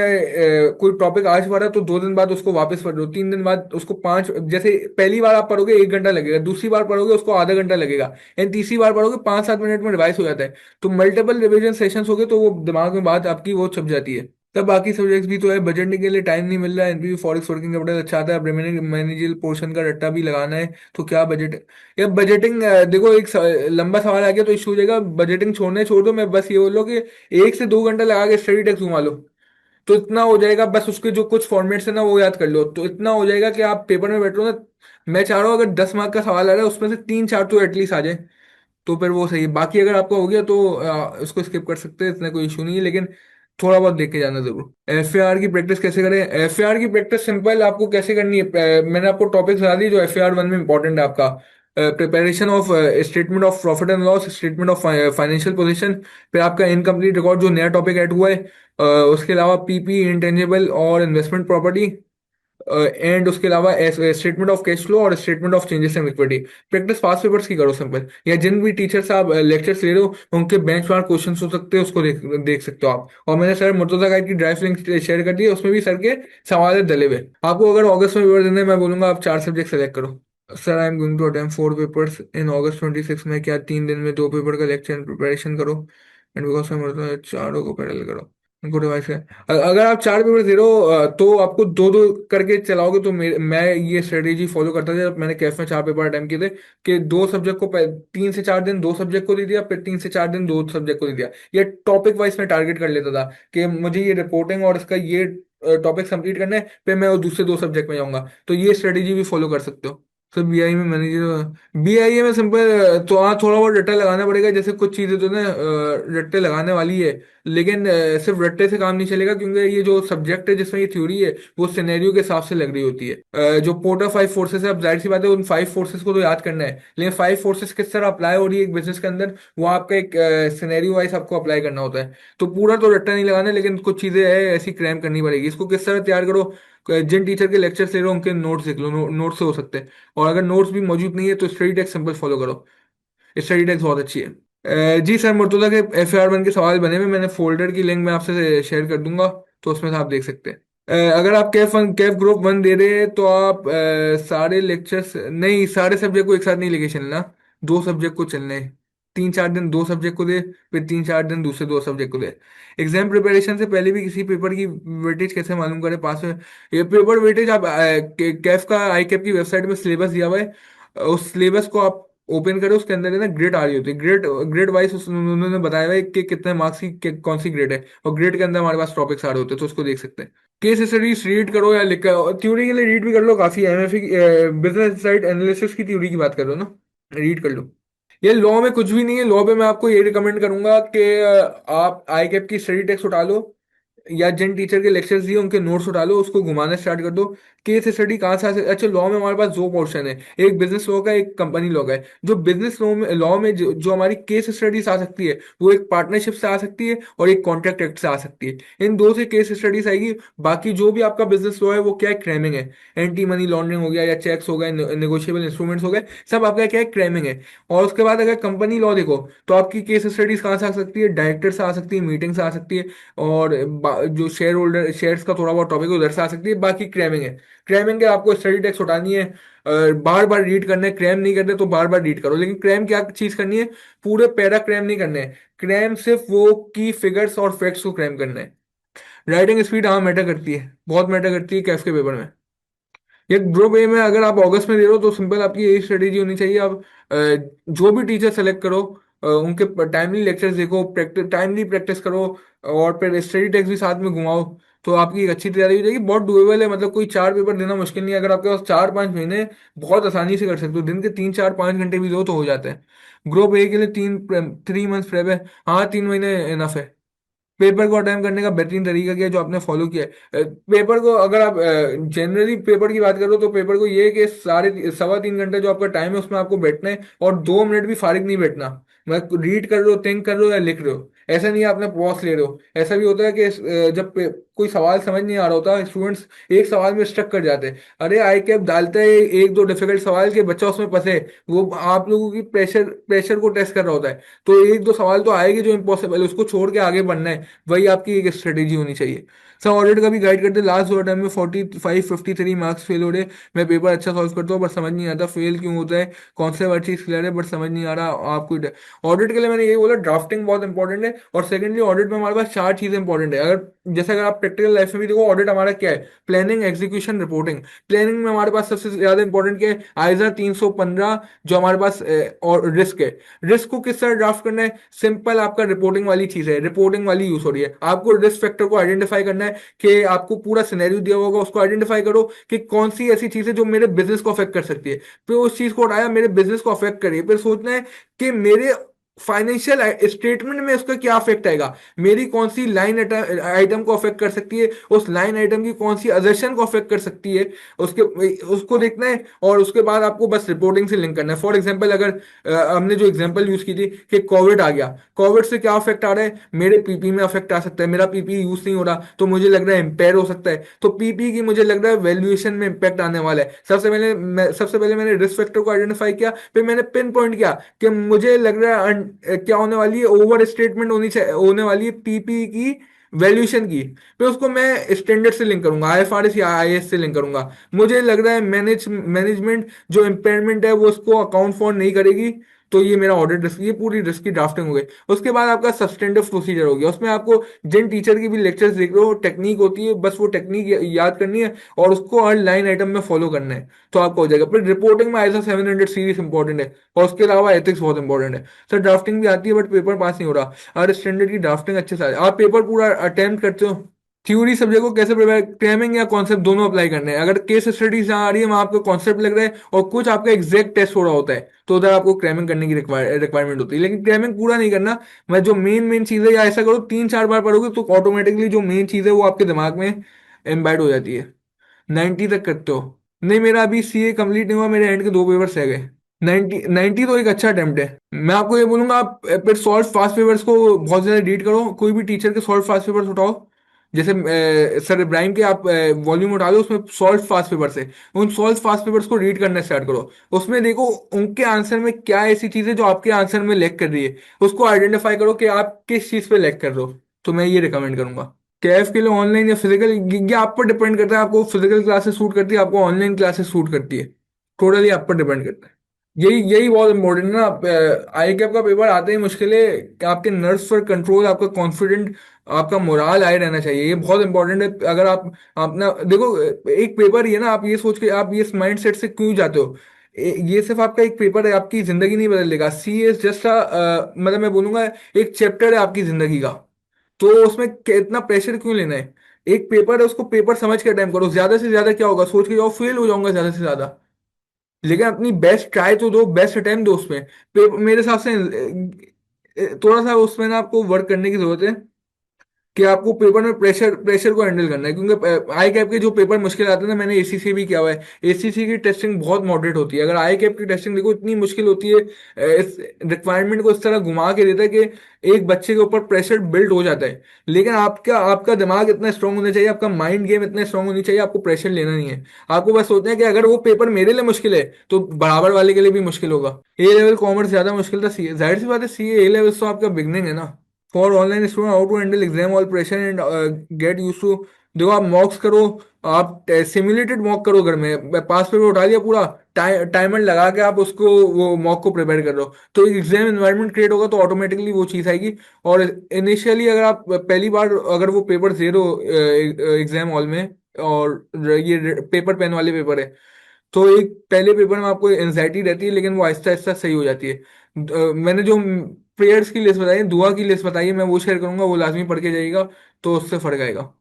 कोई टॉपिक आज पढ़ा तो 2 दिन बाद उसको वापस पढ़ लो, 3 दिन बाद उसको पांच, जैसे पहली बार आप पढ़ोगे 1 घंटा लगेगा, दूसरी बार पढ़ोगे उसको आधा घंटा लगेगा, एंड तीसरी बार पढ़ोगे 5-7 मिनट में रिवाइज हो जाता है। तो मल्टीपल रिवीजन सेशंस हो गए तो वो दिमाग में बात आपकी वो छप जाती है। तब बाकी सब्जेक्ट्स भी तो है, बजटने के लिए टाइम नहीं मिल रहा है, एनपीवी फॉरेक्स वर्किंग कैपिटल अच्छा आता है, अब रिमेनिंग मैनेजरियल पोर्शन का रट्टा भी लगाना है। तो क्या बजट, या बजटिंग, देखो एक लंबा सवाल आ गया तो इशू हो जाएगा। बजटिंग छोड़ दो, मैं बस ये बोल लो कि 1 से 2 घंटा लगा के स्टडी टेक्स्ट घुमा लो, तो इतना हो जाएगा। बस उसके जो कुछ फॉर्मेट्स है ना वो याद कर लो, तो इतना हो जाएगा कि आप पेपर में बैठो ना। मैं चाह रहा हूँ अगर 10 मार्क का सवाल आ रहा है उसमें से 3-4 तो एटलीस्ट आ जाए, तो फिर वो सही है। बाकी अगर आपका हो गया तो उसको स्किप कर सकते हैं, इतना कोई इशू नहीं है, लेकिन थोड़ा बहुत देख के जाना जरूर। FAR की प्रैक्टिस कैसे करें? FAR की प्रैक्टिस सिंपल, आपको कैसे करनी है, मैंने आपको टॉपिक बता दी जो FAR 1 में इंपॉर्टेंट है आपका। Preparation of statement of profit and loss, statement of financial position, फिर आपका इनकम्प्लीट रिकॉर्ड जो नया टॉपिक ऐड हुआ है, उसके अलावा PP इंटेंजिबल और इन्वेस्टमेंट प्रॉपर्टी, एंड उसके अलावा स्टेटमेंट ऑफ कैश फ्लो और statement of changes in liquidity. Practice pass papers की करो सिंपल, या जिन भी टीचर से आप लेक्चर्स ले रहे हो उनके बेंचमार्क क्वेश्चन हो सकते हैं, उसको देख सकते हो आप। और मैंने सर मुर्तजा गाइड की ड्राइव लिंक शेयर कर दी है, उसमें भी सर के सवाल डले हुए। आपको अगर अगस्त में पेपर देना है, मैं बोलूंगा आप 4 सब्जेक्ट सेलेक्ट करो। Sir, I am going to attempt 4 papers in August 26 में, क्या 3 दिन में 2 पेपर का लेक्चर प्रिपरेशन करो? एंड बिकॉज मैं चारों को पैरेलल करो। गुड डिवाइस है। अगर आप 4 पेपर दे रहे हो तो आपको दो दो करके चलाओगे, तो मैं ये स्ट्रेटेजी फॉलो करता था जब मैंने कैफ में 4 पेपर अटेम्प्ट किए थे, कि 2 सब्जेक्ट को 3 से 4 दिन 2 सब्जेक्ट को दे दिया, फिर 3 से 4 दिन 2 सब्जेक्ट को दे दिया। ये टॉपिक वाइज में टारगेट कर लेता था कि मुझे ये रिपोर्टिंग और इसका ये टॉपिक कंप्लीट करना है, फिर मैं वो दूसरे 2 सब्जेक्ट में जाऊंगा। तो ये स्ट्रेटेजी भी फॉलो कर सकते हो। सर बीआई में मैनेजर, बीआईए में सिंपल तो हाँ थोड़ा बहुत रट्टा लगाना पड़ेगा, जैसे कुछ चीजें तो ना रट्टे लगाने वाली है, लेकिन सिर्फ रट्टे से काम नहीं चलेगा, क्योंकि ये जो सब्जेक्ट है जिसमें ये थ्योरी है वो सिनेरियो के हिसाब से लग रही होती है। जो पोर्टर 5 फोर्सेस है, अब जाहिर सी बात है उन 5 फोर्सेस को तो याद करना है, लेकिन 5 फोर्सेस किस तरह अप्लाई हो रही है एक बिजनेस के अंदर, वो आपका एक सिनेरियो वाइज आपको अप्लाई करना होता है। तो पूरा तो रट्टा नहीं लगाना है, लेकिन कुछ चीजें है ऐसी क्रैम करनी पड़ेगी। इसको किस तरह तैयार करो, जिन टीचर के लेक्चर ले रहे हो उनके नोट्स देख लो, नोट से हो सकते हैं। और अगर नोट्स भी मौजूद नहीं है तो स्टडी टेक्स्ट सिंपल फॉलो करो, स्टडी टेक्स्ट बहुत अच्छी है। जी सर, मुर्तुजा के FAR 1 के सवाल बने हुए, मैंने फोल्डर की लिंक मैं आपसे शेयर कर दूंगा, तो उसमें से आप देख सकते हैं। अगर आप कैफ ग्रुप 1 दे रहे हैं तो आप सारे लेक्चर्स नहीं, सारे सब्जेक्ट को एक साथ नहीं लेके चलना, 2 सब्जेक्ट को चलना है। 3 4 दिन 2 सब्जेक्ट को दे, फिर 3 4 दिन दूसरे 2 सब्जेक्ट को दे। एग्जाम प्रिपरेशन से पहले भी किसी पेपर की वेटेज कैसे मालूम करें पास में? ये पेपर वेटेज आप कैफ का आई कैप की वेबसाइट में सिलेबस दिया हुआ है, उस सिलेबस को आप ओपन करो, उसके अंदर है ना ग्रेड आ रही होती है, ग्रेड ग्रेड वाइज उन्होंने बताया हुआ है कि कितने मार्क्स की कौन सी ग्रेड है, और ग्रेड के अंदर हमारे पास टॉपिक्स आ रहे होते हैं, तो उसको देख सकते हैं। केस स्टडीज रीड करो या लिख कर, थ्योरी के लिए रीड भी कर लो, काफी MFA बिजनेस इनसाइट एनालिसिस की थ्योरी की बात कर रहे हो ना, रीड कर लो। ये लॉ में कुछ भी नहीं है, लॉ पे मैं आपको ये रिकमेंड करूंगा कि आप आई कैप की स्टडी टेक्स्ट उठा लो, या जिन टीचर के लेक्चर्स दिए उनके नोट्स उठा लो, उसको घुमाना स्टार्ट कर दो। केस स्टडी कहाँ से आ सकती? अच्छा, लॉ में हमारे पास 2 पोर्शन है, एक बिजनेस लॉ का, एक कंपनी लॉ का है। जो बिजनेस लॉ में जो हमारी केस स्टडीज आ सकती है, वो एक पार्टनरशिप से आ सकती है और एक कॉन्ट्रैक्ट एक्ट से आ सकती है, इन दो से केस स्टडीज आएगी। बाकी जो भी आपका बिजनेस लॉ है वो क्या है, क्रैमिंग है। एंटी मनी लॉन्ड्रिंग हो गया, या चेक्स हो गए, नेगोशिएबल इंस्ट्रूमेंट्स हो गए, सब आपका क्या है, क्रैमिंग है। और उसके बाद अगर कंपनी लॉ देखो, तो आपकी केस स्टडीज कहाँ से आ सकती है, डायरेक्टर से आ सकती है, मीटिंग से आ सकती है, और जो शेयर होल्डर शेयर्स का थोड़ा बहुत टॉपिक उधर से आ सकती है। बाकी क्रैमिंग है, क्रैमिंग के आपको स्टडी टेक्स्ट उठानी है, बार बार रीड करना है। क्रैम नहीं करते तो बार बार रीड करो, लेकिन क्रैम क्या चीज करनी है, पूरे पैरा क्रैम नहीं करने हैं। क्रैम सिर्फ वो की फिगर्स और फैक्ट्स को क्रैम करना है। राइटिंग स्पीड हाँ मैटर करती है, बहुत मैटर करती है कैफ के पेपर में। ये ग्रुप ए में अगर आप अगस्त में दे रहे हो तो सिंपल आपकी यही स्ट्रेटेजी होनी चाहिए। आप जो भी टीचर सेलेक्ट करो, उनके टाइमली लेक्चर्स देखो, प्रैक्टिस टाइमली प्रैक्टिस करो, और फिर स्टडी टेक्स्ट भी साथ में घुमाओ, तो आपकी एक अच्छी तैयारी हो जाएगी। बहुत डुएबल है, मतलब कोई 4 पेपर देना मुश्किल नहीं है, अगर आपके पास 4 5 महीने बहुत आसानी से कर सकते हो, दिन के 3 4 5 घंटे भी दो तो हो जाते हैं। ग्रुप ए के लिए 3 मंथ्स प्रेप है, हाँ 3 महीने इनफ है। पेपर को अटेम्प्ट करने का बेहतरीन तरीका क्या है जो आपने फॉलो किया है? पेपर को अगर आप जनरली पेपर की बात करो तो पेपर को ये है कि साढ़े 1.25 3 घंटे जो आपका टाइम है उसमें आपको बैठना है, और 2 मिनट भी फारिग नहीं बैठना। मतलब रीड कर रहे हो, थिंक कर रहे हो या लिख रहे हो, ऐसा नहीं है आपने पॉज ले रहे हो। ऐसा भी होता है कि जब कोई सवाल समझ नहीं आ रहा होता, स्टूडेंट्स एक सवाल में स्टक कर जाते हैं, अरे आई कैप डालते हैं एक दो डिफिकल्ट सवाल के बच्चा उसमें फंसे, वो आप लोगों की प्रेशर प्रेशर को टेस्ट कर रहा होता है, तो एक दो सवाल तो आएंगे जो इम्पॉसिबल है, उसको छोड़ के आगे बढ़ना है। वही आपकी एक स्ट्रेटेजी होनी चाहिए। सर ऑडिट का भी गाइड करते, लास्ट दो टाइम में 45 53 मार्क्स फेल हो रहे। मैं पेपर अच्छा सॉल्व करता हूँ बट समझ नहीं आता फेल क्यों होता है, कौन से वर्ड चीज क्लियर है बट समझ नहीं आ रहा आपको। ऑडिट के लिए मैंने यही बोला, ड्राफ्टिंग बहुत इंपॉर्टेंट है, और सेकंडली ऑडिट में हमारे पास 4 चीजें इंपॉर्टेंट है। अगर आप प्रैक्टिकल लाइफ में भी देखो, ऑडिट हमारा क्या है, प्लानिंग, एग्जीक्यूशन, रिपोर्टिंग। प्लानिंग में हमारे पास सबसे ज्यादा इंपॉर्टेंट क्या है, आइजर 315, जो हमारे पास और रिस्क है। रिस्क को किस तरह ड्राफ्ट करना है, सिंपल आपका रिपोर्टिंग वाली चीज है, रिपोर्टिंग वाली यूज हो रही है। आपको रिस्क फैक्टर को आइडेंटिफाई करना है, कि आपको पूरा सिनेरियो दिया होगा, उसको आइडेंटिफाई करो कि कौन सी ऐसी चीज है जो मेरे बिजनेस को अफेक्ट कर सकती है, फिर उस चीज को उठाया, मेरे बिजनेस को अफेक्ट करिए, फिर सोचना है कि मेरे फाइनेंशियल स्टेटमेंट में उसका क्या अफेक्ट आएगा, मेरी कौन सी लाइन आइटम को अफेक्ट कर सकती है, उस लाइन आइटम की कौन सी अजर्शन को अफेक्ट कर सकती है, उसके उसको देखना है। और उसके बाद आपको बस रिपोर्टिंग से लिंक करना है। फॉर एग्जांपल, अगर हमने जो एग्जांपल यूज की थी कि कोविड आ गया, कोविड से क्या अफेक्ट आ रहा है, मेरे पीपी में अफेक्ट आ सकता है, मेरा पीपी यूज नहीं हो रहा तो मुझे लग रहा है इम्पेयर हो सकता है, तो पीपी की मुझे लग रहा है वैल्यूएशन में इम्पैक्ट आने वाला है। सबसे पहले मैंने रिस्क फैक्टर को आइडेंटिफाई किया, फिर मैंने पिन पॉइंट किया कि मुझे लग रहा है क्या होने वाली है, ओवर स्टेटमेंट होने वाली है पीपी की वैल्यूएशन की। फिर उसको मैं स्टैंडर्ड से लिंक करूंगा, IFRS या IAS से लिंक करूंगा। मुझे लग रहा है मैनेजमेंट जो इम्पेयरमेंट है वो उसको अकाउंट फॉर नहीं करेगी, तो ये मेरा ऑडिट रिस्क, ये पूरी रिस्क की ड्राफ्टिंग हो गई। उसके बाद आपका सब्सटेंटिव प्रोसीजर हो गया, उसमें आपको जिन टीचर की भी लेक्चर्स देख रहे हो, टेक्निक होती है, बस वो टेक्निक याद करनी है और उसको हर लाइन आइटम में फॉलो करना है, तो आपका हो जाएगा। फिर रिपोर्टिंग में ISO 700 सीरीज इंपॉर्टेंट है, और उसके अलावा एथिक्स बहुत इंपॉर्टेंट है। सर ड्राफ्टिंग भी आती है बट पेपर पास नहीं हो रहा। अगर स्टैंडर्ड की ड्राफ्टिंग अच्छे से आप पेपर पूरा अटेम्प्ट करते हो, थ्योरी सब्जेक्ट को कैसे प्रिपेयर, क्रेमिंग या कॉन्सेप्ट दोनों अप्लाई करने हैं। अगर केस स्टडीज जहाँ आ रही है वहाँ आपको कॉन्सेप्ट लग रहा है और कुछ आपका एग्जैक्ट टेस्ट हो रहा होता है, तो उधर आपको क्रेमिंग करने की रिक्वायरमेंट होती है, लेकिन क्रेमिंग पूरा नहीं करना। मैं जो मेन मेन चीजें, या ऐसा करो 3-4 बार पढ़ोगे तो ऑटोमेटिकली जो मेन चीज है वो आपके दिमाग में एम्बेड हो जाती है। 90 तक करते हो? नहीं, मेरा अभी CA कंप्लीट नहीं हुआ, मेरे एंड के 2 पेपर्स रह गए। 90 तो एक अच्छा अटेम्प्ट है। मैं आपको ये बोलूंगा, आप फिर सॉल्व फास्ट पेपर्स को बहुत ज्यादा रीड करो, कोई भी टीचर के सॉल्व फास्ट पेपर्स उठाओ। जैसे सर इब्राहिम के आप वॉल्यूम उठा लो, उसमें सॉल्व फास्ट पेपर्स है, उन सॉल्व फास्ट पेपर्स को रीड करना स्टार्ट करो। उसमें देखो उनके आंसर में क्या ऐसी चीज है जो आपके आंसर में लैग कर रही है, उसको आइडेंटिफाई करो कि आप किस चीज पे लैग कर रहे हो। तो मैं ये रिकमेंड करूंगा। कैफ के लिए ऑनलाइन या फिजिकल, ये आप पर डिपेंड करता है, आपको फिजिकल क्लासेस सूट करती है, आपको ऑनलाइन क्लासेस सूट करती है, टोटली आप पर डिपेंड करता है। यही यही बहुत इंपॉर्टेंट है ना। आई कैप का पेपर आते ही मुश्किल है कि आपके नर्व्स पर कंट्रोल, आपका कॉन्फिडेंट, आपका मोराल आए रहना चाहिए, ये बहुत इंपॉर्टेंट है। अगर आप अपना देखो, एक पेपर ही है ना, आप ये सोच के, आप ये माइंड सेट से क्यों जाते हो, ये सिर्फ आपका एक पेपर है, आपकी जिंदगी नहीं बदल देगा। सी एस जस्ट मतलब मैं बोलूंगा एक चैप्टर है आपकी जिंदगी का, तो उसमें इतना प्रेशर क्यों लेना है। एक पेपर है, उसको पेपर समझ के अटेम्प्ट करो, ज्यादा से ज्यादा क्या होगा सोच के जाओ, फेल हो जाऊंगा ज्यादा से ज्यादा, लेकिन अपनी बेस्ट ट्राई तो दो, बेस्ट अटेम्प्ट दो उसमें। मेरे हिसाब से थोड़ा सा उसमें ना आपको वर्क करने की जरूरत है, कि आपको पेपर में प्रेशर प्रेशर को हैंडल करना है, क्योंकि आई कैप के जो पेपर मुश्किल आते हैं ना, मैंने ACC भी किया हुआ है, ACC की टेस्टिंग बहुत मॉडरेट होती है। अगर आई कैप की टेस्टिंग देखो इतनी मुश्किल होती है, इस रिक्वायरमेंट को इस तरह घुमा के देता है कि एक बच्चे के ऊपर प्रेशर बिल्ड हो जाता है, लेकिन आपका आपका दिमाग इतना स्ट्रांग होना चाहिए, आपका माइंड गेम इतना स्ट्रांग होनी चाहिए, आपको प्रेशर लेना नहीं है। आपको बस सोचना है कि अगर वो पेपर मेरे लिए मुश्किल है तो बराबर वाले के लिए भी मुश्किल होगा। A लेवल कॉमर्स ज्यादा मुश्किल था, CA जाहिर सी बात है, CA A लेवल तो आपका बिगनिंग है ना। For online student, how to handle exam all pressure and get use to. देखो आप मॉक्स करो, आप सिमुलेटेड मॉक करो घर में, पास पेपर उठा लिया पूरा, टाइमर लगा के आप उसको, वो मॉक को प्रिपेयर कर लो, तो एक एग्जाम एनवायरनमेंट क्रिएट होगा, तो ऑटोमेटिकली वो चीज़ आएगी। और इनिशियली अगर आप पहली बार अगर वो पेपर दे रहे हो एग्जाम हॉल में, और ये पेपर पेन वाले पेपर है, तो एक पहले पेपर में आपको एंजाइटी रहती है, लेकिन वो आहिस्ता आहिस्ता सही हो जाती है। मैंने जो प्रेयर्स की लिस्ट बताई है, दुआ की लिस्ट बताई है, मैं वो शेयर करूंगा, वो लाजमी पढ़ के जाइएगा, तो उससे फर्क आएगा।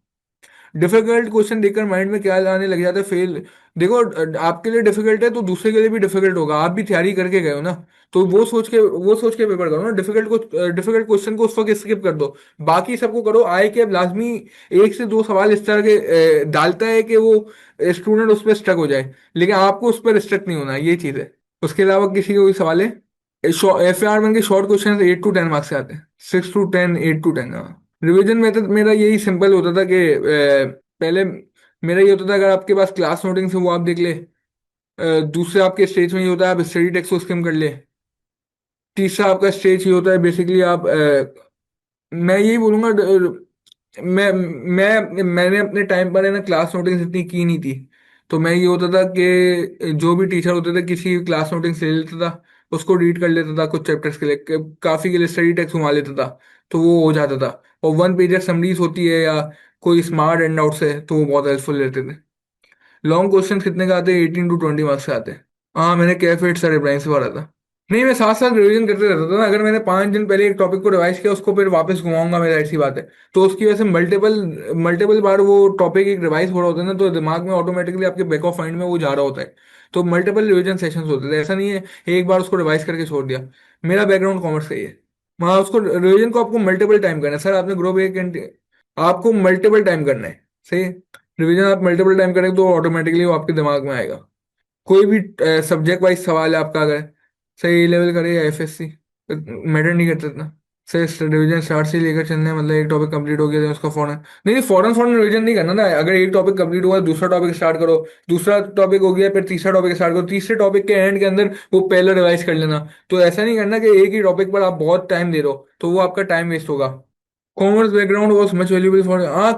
डिफिकल्ट क्वेश्चन देखकर माइंड में क्या आने लग जाता है, फेल। देखो आपके लिए डिफिकल्ट है तो दूसरे के लिए भी डिफिकल्ट होगा, आप भी तैयारी करके गए हो ना, तो वो सोच के पेपर करो ना। डिफिकल्ट क्वेश्चन को उस वक्त स्किप कर दो, बाकी सबको करो। आए कि अब लाजमी 1 से 2 सवाल इस तरह के डालता है कि वो स्टूडेंट उस पर स्टक हो जाए, लेकिन आपको उस पर स्टक नहीं होना, ये चीज़ है। उसके अलावा किसी को कोई सवाल है? FAR 1 के शॉर्ट क्वेश्चन 8 to 10 मार्क्स से आते हैं, 6 to 10, 8 to 10। रिवीजन मेथड मेरा यही सिंपल होता था कि पहले मेरा ये होता था, अगर आपके पास क्लास नोटिंग्स है वो आप देख ले। दूसरे आपके स्टेज में ये होता है आप स्टडी टेक्स्ट को स्किम कर ले। तीसरा आपका स्टेज ये होता है बेसिकली आप मैं यही बोलूंगा, मैंने अपने टाइम पर है ना क्लास नोटिंग्स इतनी की नहीं थी, तो मैं ये होता था कि जो भी टीचर होते थे किसी क्लास नोटिंग्स ले लेता था, उसको रीड कर लेता था कुछ चैप्टर्स के लिए, काफी के लिए स्टडी टेक्स्ट घुमा लेता था, तो वो हो जाता था। और 1 पेजर समरीज होती है या कोई स्मार्ट एंड आउट्स है तो वो बहुत हेल्पफुल रहते थे। लॉन्ग क्वेश्चन कितने का आते हैं? 18 to 20 मार्क्स के आते हैं। हाँ, मैंने कैफे सर इब्राहिम से पढ़ा था। नहीं, मैं साथ साथ रिवीजन करते रहता था ना, अगर मैंने 5 दिन पहले एक टॉपिक को रिवाइज किया, उसको फिर वापस घुमाऊंगा, मेरा ऐसी बात है, तो उसकी वजह से मल्टीपल मल्टीपल बार वो टॉपिक एक रिवाइज हो रहा होता है ना, तो दिमाग में ऑटोमेटिकली आपके बैक ऑफ माइंड में वो जा रहा होता है, तो मल्टीपल रिवीजन सेशंस होते थे, ऐसा नहीं है एक बार उसको रिवाइज करके छोड़ दिया। मेरा बैकग्राउंड कॉमर्स का ही है, वहाँ उसको रिवीजन को आपको मल्टीपल टाइम करना है। सर आपने ग्रुप एक आपको मल्टीपल टाइम करना है, सही। रिवीजन आप मल्टीपल टाइम करेंगे तो ऑटोमेटिकली वो आपके दिमाग में आएगा। कोई भी सब्जेक्ट वाइज सवाल है आपका, अगर सही लेवल करे या FSC, मैटर नहीं करता इतना। सही रिवीजन स्टार्ट से लेकर चलने हैं, मतलब एक टॉपिक कंप्लीट हो गया तो उसका फौरन नहीं नहीं, फौरन फौरन रिवीजन नहीं करना ना। अगर एक टॉपिक कंप्लीट हुआ दूसरा टॉपिक स्टार्ट करो, दूसरा टॉपिक हो गया फिर तीसरा टॉपिक स्टार्ट करो, तीसरे टॉपिक के एंड के अंदर वो पहले रिवाइज कर लेना। तो ऐसा नहीं करना कि एक ही टॉपिक पर आप बहुत टाइम दे रहे हो, तो वो आपका टाइम वेस्ट होगा। Commerce background was much valuable for, हाँ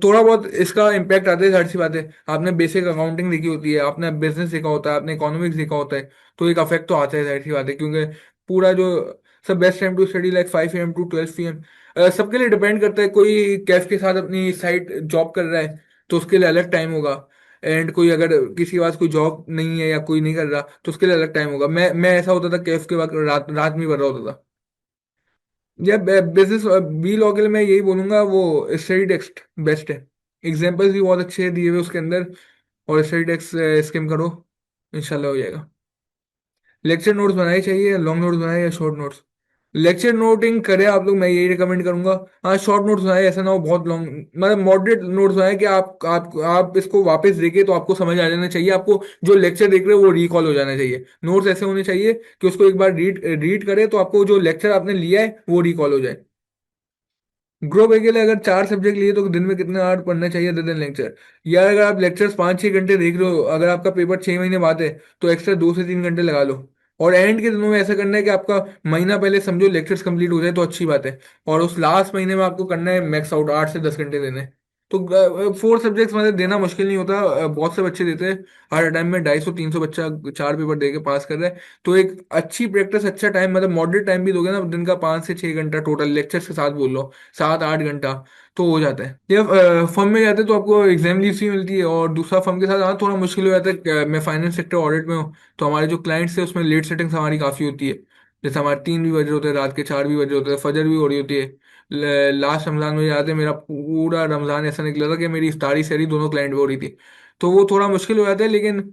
थोड़ा बहुत इसका इम्पैक्ट आता है, जाहिर सी बात है। आपने बेसिक अकाउंटिंग देखी होती है, आपने बिजनेस सीखा होता है, आपने इकोनॉमिक्स सीखा होता है, तो एक अफेक्ट तो आता है, जाहिर सी बात है, क्योंकि पूरा जो सब best time to study like 5 AM to 12 PM, सबके लिए डिपेंड करता है। कोई कैफ के साथ अपनी साइड जॉब कर रहा है तो उसके लिए अलग टाइम होगा, एंड कोई अगर किसी के पास कोई जॉब नहीं है या कोई नहीं कर रहा तो उसके लिए अलग टाइम होगा। मैं ऐसा होता था, कैफ के वक्त रात रात में भर रहा होता था। या बिजनेस बी लॉ के लिए मैं यही बोलूंगा, वो स्टडी टेक्स्ट बेस्ट है। एग्जाम्पल्स भी बहुत अच्छे दिए हुए उसके अंदर, और स्टडी टेक्स्ट स्किम करो, इंशाल्लाह हो जाएगा। लेक्चर नोट्स बनाए चाहिए, लॉन्ग नोट्स बनाए या शॉर्ट नोट्स? लेक्चर नोटिंग करें आप लोग, मैं यही रिकमेंड करूंगा। हाँ, शॉर्ट नोट्स बनाए, ऐसा ना हो बहुत लॉन्ग, मतलब मॉडरेट नोट्स बनाए कि आप इसको वापस देखे तो आपको समझ आ जाना चाहिए, आपको जो लेक्चर देख रहे हो वो रिकॉल हो जाना चाहिए। नोट्स ऐसे होने चाहिए कि उसको एक बार रीड रीड करें तो आपको जो लेक्चर आपने लिया है वो रिकॉल हो जाए। ग्रुप ए के लिए अगर 4 सब्जेक्ट लिए तो दिन में कितने आवर पढ़ना चाहिए दो दिन लेक्चर? या अगर आप लेक्चर्स 5-6 घंटे देख रहे हो, अगर आपका पेपर 6 महीने बाद है तो एक्स्ट्रा 2 से 3 घंटे लगा लो। और एंड के दिनों में ऐसा करना है कि आपका महीना पहले समझो लेक्चर्स कंप्लीट हो जाए तो अच्छी बात है, और उस लास्ट महीने में आपको करना है मैक्स आउट 8 से 10 घंटे देने हैं। तो 4 सब्जेक्ट्स मतलब देना मुश्किल नहीं होता, बहुत से बच्चे देते हैं। हर टाइम में 250-300 बच्चा 4 पेपर दे के पास कर रहा है। तो एक अच्छी प्रैक्टिस, अच्छा टाइम, मतलब मॉडरेट टाइम भी दोगे ना, दिन का 5 से 6 घंटा टोटल लेक्चर्स के साथ बोल लो, 7-8 घंटा, तो हो जाता है। ये फर्म में जाते हैं तो आपको एग्जाम लीव भी मिलती है, और दूसरा फर्म के साथ आना थोड़ा मुश्किल हो जाता है। मैं फाइनेंस सेक्टर ऑडिट में हूँ, तो हमारे जो क्लाइंट्स है उसमें लेट सेटिंग्स हमारी काफ़ी होती है। जैसे हमारे 3 भी बज रहे होते हैं, रात के 4 भी बज रहे होते हैं, फजर भी हो रही होती है। लास्ट रमज़ान में याद है, मेरा पूरा रमज़ान ऐसा निकला था कि मेरी इफ्तारी सहरी दोनों क्लाइंट पे हो रही थी। तो वो थोड़ा मुश्किल हो जाता है, लेकिन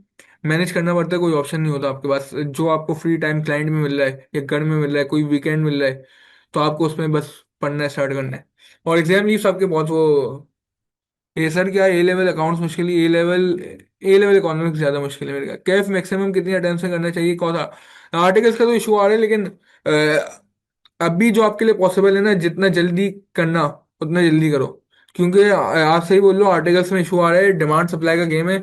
मैनेज करना पड़ता है, कोई ऑप्शन नहीं होता आपके पास। जो आपको फ्री टाइम क्लाइंट में मिल रहा है या घर में मिल रहा है, कोई वीकेंड मिल रहा है, तो आपको उसमें बस पढ़ना स्टार्ट करना है। और एग्जाम लीव्स आपके बहुत वो, ए सर क्या, ए लेवल अकाउंट्स मुश्किल ही, ए लेवल इकोनॉमिक्स ज़्यादा मुश्किल है मेरे का। कैफ मैक्सिमम कितनी अटेम्प्ट में करना चाहिए, कौन सा आर्टिकल्स का तो इशू आ रहा है, लेकिन अभी जो आपके लिए पॉसिबल है ना, जितना जल्दी करना उतना जल्दी करो। क्योंकि आप सही बोल लो, आर्टिकल्स में इशू आ रहा है, डिमांड सप्लाई का गेम है।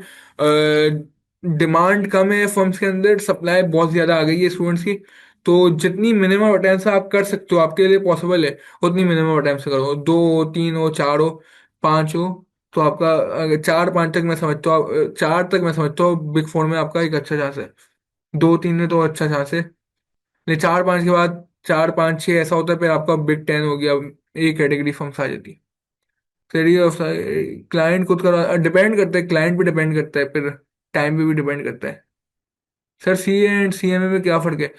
डिमांड कम है फर्म्स के अंदर, सप्लाई बहुत ज़्यादा आ गई है स्टूडेंट्स की। तो जितनी मिनिमम अटेम्प्ट आप कर सकते हो, आपके लिए पॉसिबल है, उतनी मिनिमम अटेम्प्ट से करो। 2 हो, 3 हो, 4 हो, 5 हो, तो आपका अगर 4-5 तक मैं समझता हूँ, 4 तक मैं समझता हूँ बिग फोर में आपका एक अच्छा चांस है। 2-3 में तो अच्छा चांस है, नहीं 4-5 के बाद 4-5-6 ऐसा होता है, फिर आपका बिग 10 हो गया, एक कैटेगरी फर्म्स आ जाती है। फिर ये क्लाइंट खुद का डिपेंड करता है, क्लाइंट पे डिपेंड करता है, फिर टाइम पे भी डिपेंड करता है। Sir C and C M A में क्या फर्क है?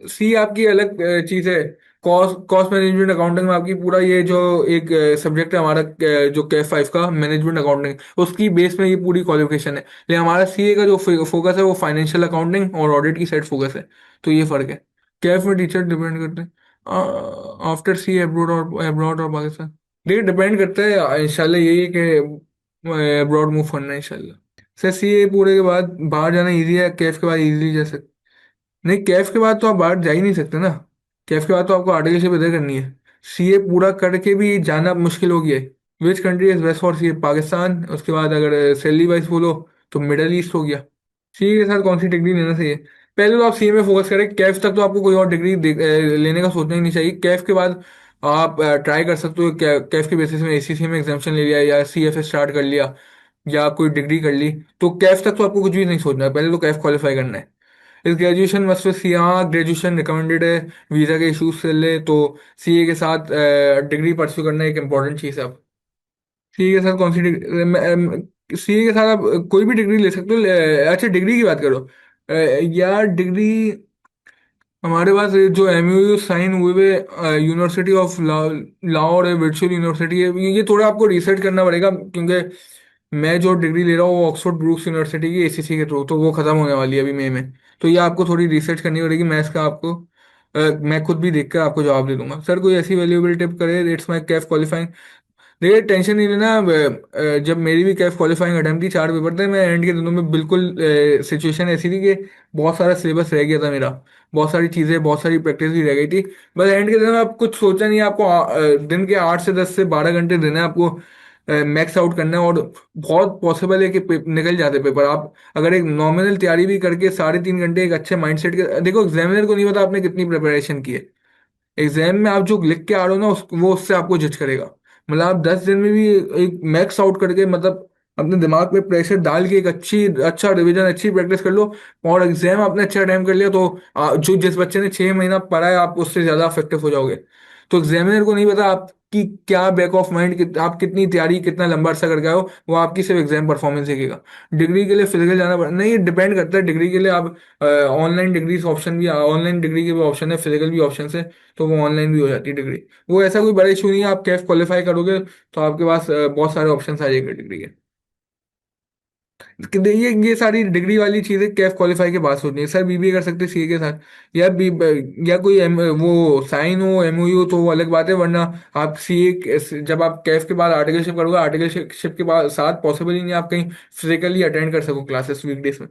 सी आपकी अलग चीज़ है। कॉस्ट कॉस्ट मैनेजमेंट अकाउंटिंग में आपकी पूरा ये जो एक सब्जेक्ट है हमारा, जो कैफ 5 का मैनेजमेंट अकाउंटिंग, उसकी बेस में ये पूरी क्वालिफिकेशन है। लेकिन हमारा सी ए का जो फोकस है वो फाइनेंशियल अकाउंटिंग और ऑडिट की साइड फोकस है। तो ये फर्क है। कैफ में टीचर डिपेंड करते हैं आफ्टर सी अब्रॉड और पाकिस्तान। देखिए डिपेंड करता है, इंशाल्लाह यही है कि अब्रॉड मूव करना है इंशाल्लाह। सर सीए पूरे के बाद बाहर जाना इजी है, कैफ के बाद इजीली जा सकते? नहीं, कैफ के बाद तो आप बाहर जा ही नहीं सकते ना। कैफ के बाद तो आपको आर्टिकलशिप इधर करनी है। सीए पूरा करके भी जाना मुश्किल हो गया है। Which country is best for CA? Pakistan, उसके बाद अगर सैलरी वाइज बोलो तो मिडल ईस्ट हो गया। सीए के साथ कौन सी डिग्री लेना चाहिए? पहले तो आप सीए में फोकस करें, कैफ तक तो आपको कोई और डिग्री लेने का सोचना ही नहीं चाहिए। कैफ के बाद आप ट्राई कर सकते हो, कैफ के बेसिस में एसीसी में एग्जामेशन ले लिया या सीएफए स्टार्ट कर लिया या कोई डिग्री कर ली। तो कैफ तक तो आपको कुछ भी नहीं सोचना है, पहले तो कैफ क्वालिफाई करना है। इस ग्रेजुएशन मस्ट सी, हाँ ग्रेजुएशन रिकमेंडेड है, वीज़ा के इश्यूज से ले तो सीए के साथ डिग्री परस्यू करना एक इंपॉर्टेंट चीज़ है अब। सीए के साथ कौन सी डिग्री? सीए के साथ आप कोई भी डिग्री ले सकते हो। अच्छा डिग्री की बात करो, यार डिग्री हमारे पास जो एमयू साइन हुए हुए यूनिवर्सिटी ऑफ लाहौर है, वर्चुअल यूनिवर्सिटी है, ये थोड़ा आपको रिसर्च करना पड़ेगा, क्योंकि मैं जो डिग्री ले रहा हूँ वो ऑक्सफोर्ड ब्रूक्स यूनिवर्सिटी की एसीसी के थ्रू, तो वो खत्म होने वाली है अभी मई में। तो ये आपको थोड़ी रिसर्च करनी पड़ेगी, मैं इसका आपको मैं खुद भी देख कर आपको जवाब दे दूंगा। सर कोई ऐसी वैल्यूएबल टिप करे, इट्स माई कैफ क्वालिफाइंग। देखिए टेंशन नहीं लेना, जब मेरी भी कैफ क्वालिफाइंग अटेम्प्ट थी, 4 पेपर थे, मैं एंड के दिनों में बिल्कुल सिचुएशन ऐसी थी कि बहुत सारा सिलेबस रह गया था मेरा, बहुत सारी चीज़ें, बहुत सारी प्रैक्टिस भी रह गई थी। बस एंड के दिनों में आप कुछ सोचा नहीं है, आपको दिन के 8 से 10 से 12 घंटे देना है आपको, मैक्स आउट करना है, और बहुत पॉसिबल है कि निकल जाते पेपर। आप अगर एक नॉमिनल तैयारी भी करके 3.5 घंटे एक अच्छे माइंडसेट के, देखो एग्जामिनर को नहीं पता आपने कितनी प्रिपरेशन की है, एग्जाम में आप जो लिख के आ रहे हो ना वो उससे आपको जज करेगा। मतलब आप 10 दिन में भी एक मैक्स आउट करके, मतलब अपने दिमाग पे प्रेशर डाल के एक अच्छा रिवीजन, अच्छी प्रैक्टिस कर लो, और एग्जाम आपने अच्छा टाइम कर लिया, तो जो जिस बच्चे ने 6 महीना पढ़ा है आप उससे ज्यादा इफेक्टिव हो जाओगे। तो एग्जामिनर को नहीं पता आपकी क्या बैक ऑफ माइंड, आप कितनी तैयारी, कितना लंबा अरसा करके आए हो, वो आपकी सिर्फ एग्जाम परफॉर्मेंस देखेगा। डिग्री के लिए फिजिकल जाना पड़ा नहीं, डिपेंड करता है। डिग्री के लिए आप ऑनलाइन डिग्री ऑप्शन भी, ऑनलाइन डिग्री के भी ऑप्शन है, फिजिकल भी ऑप्शन है, तो वो ऑनलाइन भी हो जाती है डिग्री। वो ऐसा कोई बड़ा इशू नहीं है, आप कैफ क्वालिफाई करोगे तो आपके पास बहुत सारे ऑप्शन आ जाएंगे डिग्री के। ये सारी डिग्री वाली चीजें कैफ क्वालिफाई के बाद होती है। सर बीबीए कर सकते सीए के साथ, या बी या कोई वो साइन हो, एमओयू, तो वो अलग बात है, वरना आप सीए जब आप कैफ के बाद आर्टिकलशिप करोगे, आर्टिकलशिप के बाद साथ पॉसिबल ही नहीं आप कहीं फिजिकली अटेंड कर सको क्लासेस वीकडेज में।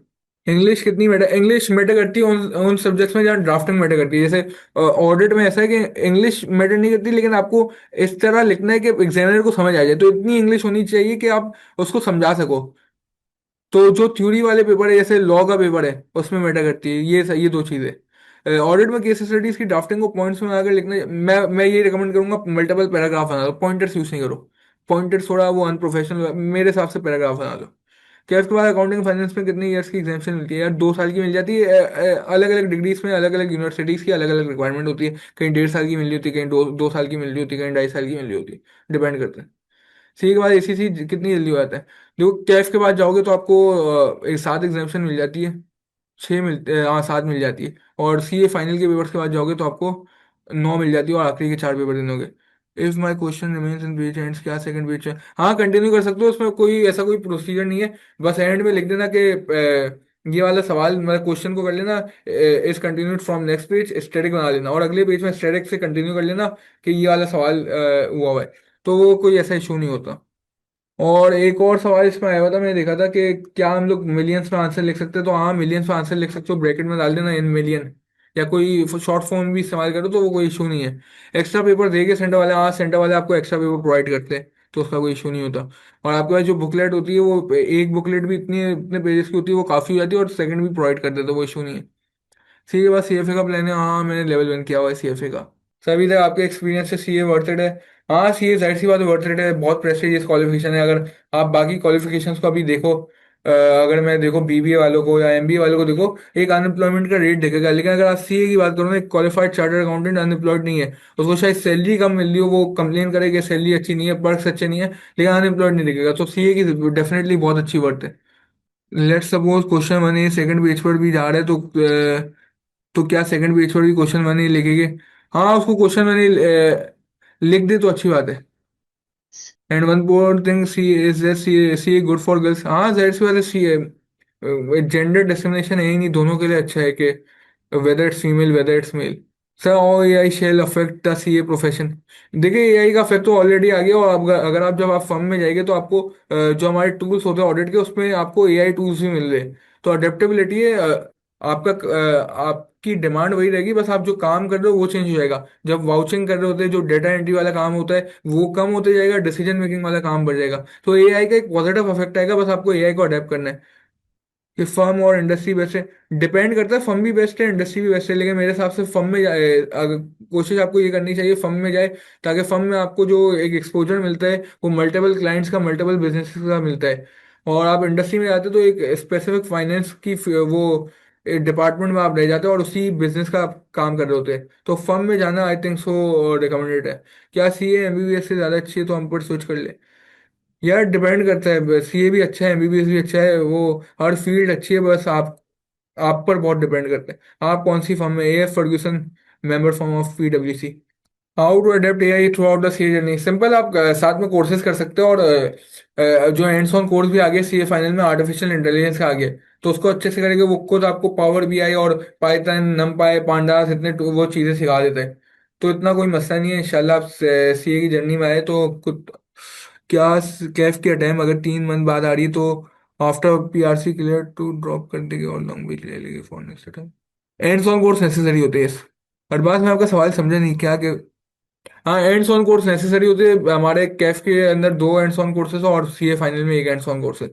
इंग्लिश कितनी मैटर, इंग्लिश मैटर करती है उन उन सब्जेक्ट्स में जहाँ ड्राफ्टिंग मैटर करती है। जैसे ऑडिट में ऐसा है कि इंग्लिश मैटर नहीं करती, लेकिन आपको इस तरह लिखना है कि एग्जामिनर को समझ आ जाए, तो इतनी इंग्लिश होनी चाहिए कि आप उसको समझा सको। तो जो थ्योरी वाले पेपर है, जैसे लॉ का पेपर है, उसमें मैटर करती है ये दो चीजें। ऑडिट में केस स्टडीज की ड्राफ्टिंग को पॉइंट्स में आकर लिखना, मैं ये रिकमेंड करूंगा मल्टीपल पैराग्राफ बना लो, पॉइंटर्स यूज नहीं करो। पॉइंटर्स थोड़ा वो अनप्रोफेशनल मेरे हिसाब से, पैराग्राफ बना लो। क्या इसके बाद अकाउंटिंग फाइनेंस में कितनी ईयर्स की एग्जामेशन मिलती है यार? 2 साल की मिल जाती है। अलग अलग डिग्रीज में, अलग अलग यूनिवर्सिटीज की अलग अलग रिक्वायरमेंट होती है। कहीं 1.5 साल की मिल रही होती है, कहीं 2 साल की मिल रही होती है, कहीं 2.5 साल की मिल रही होती है। डिपेंड करता है। सी के बाद एसीसी कितनी जल्दी हो जाता है? देखो कैफ के बाद जाओगे तो आपको 7 एग्जामेशन मिल जाती है, 7 मिल जाती है। और सीए फाइनल के पेपर्स के बाद जाओगे तो आपको 9 मिल जाती है, और आखिरी के 4 पेपर देने होंगे। If my question remains in page ends, क्या सेकंड पेज है? हाँ, कंटिन्यू कर सकते हो, उसमें कोई ऐसा कोई प्रोसीजर नहीं है। बस एंड में लिख देना कि ये वाला सवाल, मतलब क्वेश्चन को कर लेना, is continued from next page, static बना लेना, और अगले पेज में स्टैटिक से कंटिन्यू कर लेना कि ये वाला सवाल हुआ हुआ है। तो वो कोई ऐसा इशू नहीं होता। और एक और सवाल इसमें आया हुआ था, मैंने देखा था कि क्या हम लोग मिलियंस में आंसर लिख सकते हैं? तो हाँ, मिलियंस में आंसर लिख सकते हो, ब्रैकेट में डाल देना इन मिलियन, या कोई शॉर्ट फॉर्म भी इस्तेमाल करो तो वो कोई इशू नहीं है। एक्स्ट्रा पेपर देंगे सेंटर वाले, हाँ सेंटर वाले आपको एक्स्ट्रा पेपर प्रोवाइड करते हैं, तो उसका कोई इशू नहीं होता। और आपके पास जो बुकलेट होती है, वो एक बुकलेट भी इतनी इतने पेजेस की होती है, वो काफ़ी हो जाती है, और सेकंड भी प्रोवाइड कर देते हैं, तो वो इशू नहीं है। सी के बाद सीएफए का प्लान है, हाँ मैंने लेवल 1 किया हुआ है सीएफए का। सर अभी तक आपके एक्सपीरियंस से सीए वर्थ इट है? हाँ, सीए जाहिर सी बात है वर्थ इट है, बहुत प्रेस्टिजियस क्वालिफिकेशन है। अगर आप बाकी क्वालिफिकेशंस को अभी देखो, अगर मैं देखो बीबीए वालों को या एमबीए वालों को देखो, एक अनएम्प्लॉयमेंट का रेट देखेगा, लेकिन अगर आप सीए की बात करो ना, एक क्वालिफाइड चार्टर्ड अकाउंटेंट अनएम्प्लॉयड नहीं है, उसको शायद सैलरी कम मिल रही हो, वो कंप्लेन करे कि सैलरी अच्छी नहीं है, पर्क्स अच्छे नहीं है, लेकिन अनएम्प्लॉयड नहीं दिखेगा, तो सीए की डेफिनेटली बहुत अच्छी वर्थ है। Let's suppose question money second page पर भी जा रहे हैं, तो क्या सेकंड पेज पर भी क्वेश्चन मनी लिखेंगे? हाँ, उसको क्वेश्चन मनी लिख दे तो अच्छी बात है। And one more thing, C is that C good for girls? हाँ जाहिर सी बात है, सी जेंडर डिस्क्रिमिनेशन है ही नहीं, दोनों के लिए अच्छा है कि whether it's female whether it's male. Sir all AI shall affect the CA profession? देखिए एआई का अफेक्ट तो ऑलरेडी आ गया, और अगर आप जब आप फर्म में जाएंगे तो आपको जो हमारे टूल्स होते हैं ऑडिट के, उसमें आपको एआई टूल्स भी मिल रहे हैं, तो अडेप्टेबिलिटी है। आपका आपकी डिमांड वही रहेगी, बस आप जो काम कर रहे हो वो चेंज हो जाएगा। जब वाउचिंग कर रहे होते हैं, जो डेटा एंट्री वाला काम होता है वो कम होते जाएगा, डिसीजन मेकिंग वाला काम बढ़ जाएगा, तो एआई का एक पॉजिटिव इफेक्ट आएगा, बस आपको एआई को अडेप्ट करना है। कि फर्म और इंडस्ट्री बेस्ट है, डिपेंड करता है, फर्म भी बेस्ट है इंडस्ट्री भी बेस्ट है, लेकिन मेरे हिसाब से फर्म में जाए, अगर कोशिश आपको ये करनी चाहिए फर्म में जाए, ताकि फर्म में आपको जो एक एक्सपोजर मिलता है वो मल्टीपल क्लाइंट्स का, मल्टीपल बिजनेस का मिलता है। और आप इंडस्ट्री में जाते हो तो एक स्पेसिफिक फाइनेंस की वो डिपार्टमेंट में आप रह जाते हो, और उसी बिजनेस का आप काम कर रहे होते हैं, तो फर्म में जाना आई थिंक सो रिकमेंडेड है। क्या सीए एमबीबीएस से ज़्यादा अच्छी है तो हम पर स्विच कर ले? यार डिपेंड करता है, सीए भी अच्छा है, एमबीबीएस भी अच्छा है, वो हर फील्ड अच्छी है, बस आप पर बहुत डिपेंड करता है आप कौन सी फर्म में। AF Ferguson, member firm of पीडब्ल्यूसी। How to adapt AI throughout the CA journey? Simple, आप साथ में कोर्सेज कर सकते हो, और जो हैंड्स ऑन कोर्स भी आ गए सीए फाइनल में, आर्टिफिशियल इंटेलिजेंस का आ गया, तो उसको अच्छे से करेंगे, वो खुद आपको पावर बीआई और पाइथन नमपाई पांडास इतने वो चीज़ें सिखा देते हैं, तो इतना कोई मसला नहीं है। इंशाल्लाह आप सीए की जर्नी में आए तो कुछ, क्या कैफ की टाइम अगर 3 मंथ बाद आ रही है तो after PRC clear to drop कर देगी और लैंग्वेज ले लेगी for next time? Ends on course necessary होते हैं? हर बात में आपका सवाल समझा नहीं क्या कि, हाँ एंड्स ऑन कोर्स नेसेसरी होते हैं, हमारे कैफ के अंदर 2 एंड्स ऑन कोर्सेज और सीए फाइनल में एक एंड्स ऑन कोर्स है।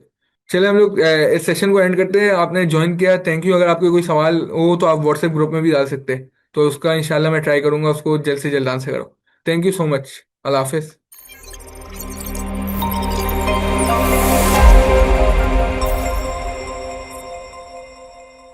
चलिए हम लोग इस सेशन को एंड करते हैं, आपने ज्वाइन किया थैंक यू। अगर आपके कोई सवाल हो तो आप व्हाट्सएप ग्रुप में भी डाल सकते हैं। तो उसका इंशाल्लाह मैं ट्राई करूंगा उसको जल्द से जल्द आंसर करूँ। Thank you so much. Allah Hafiz.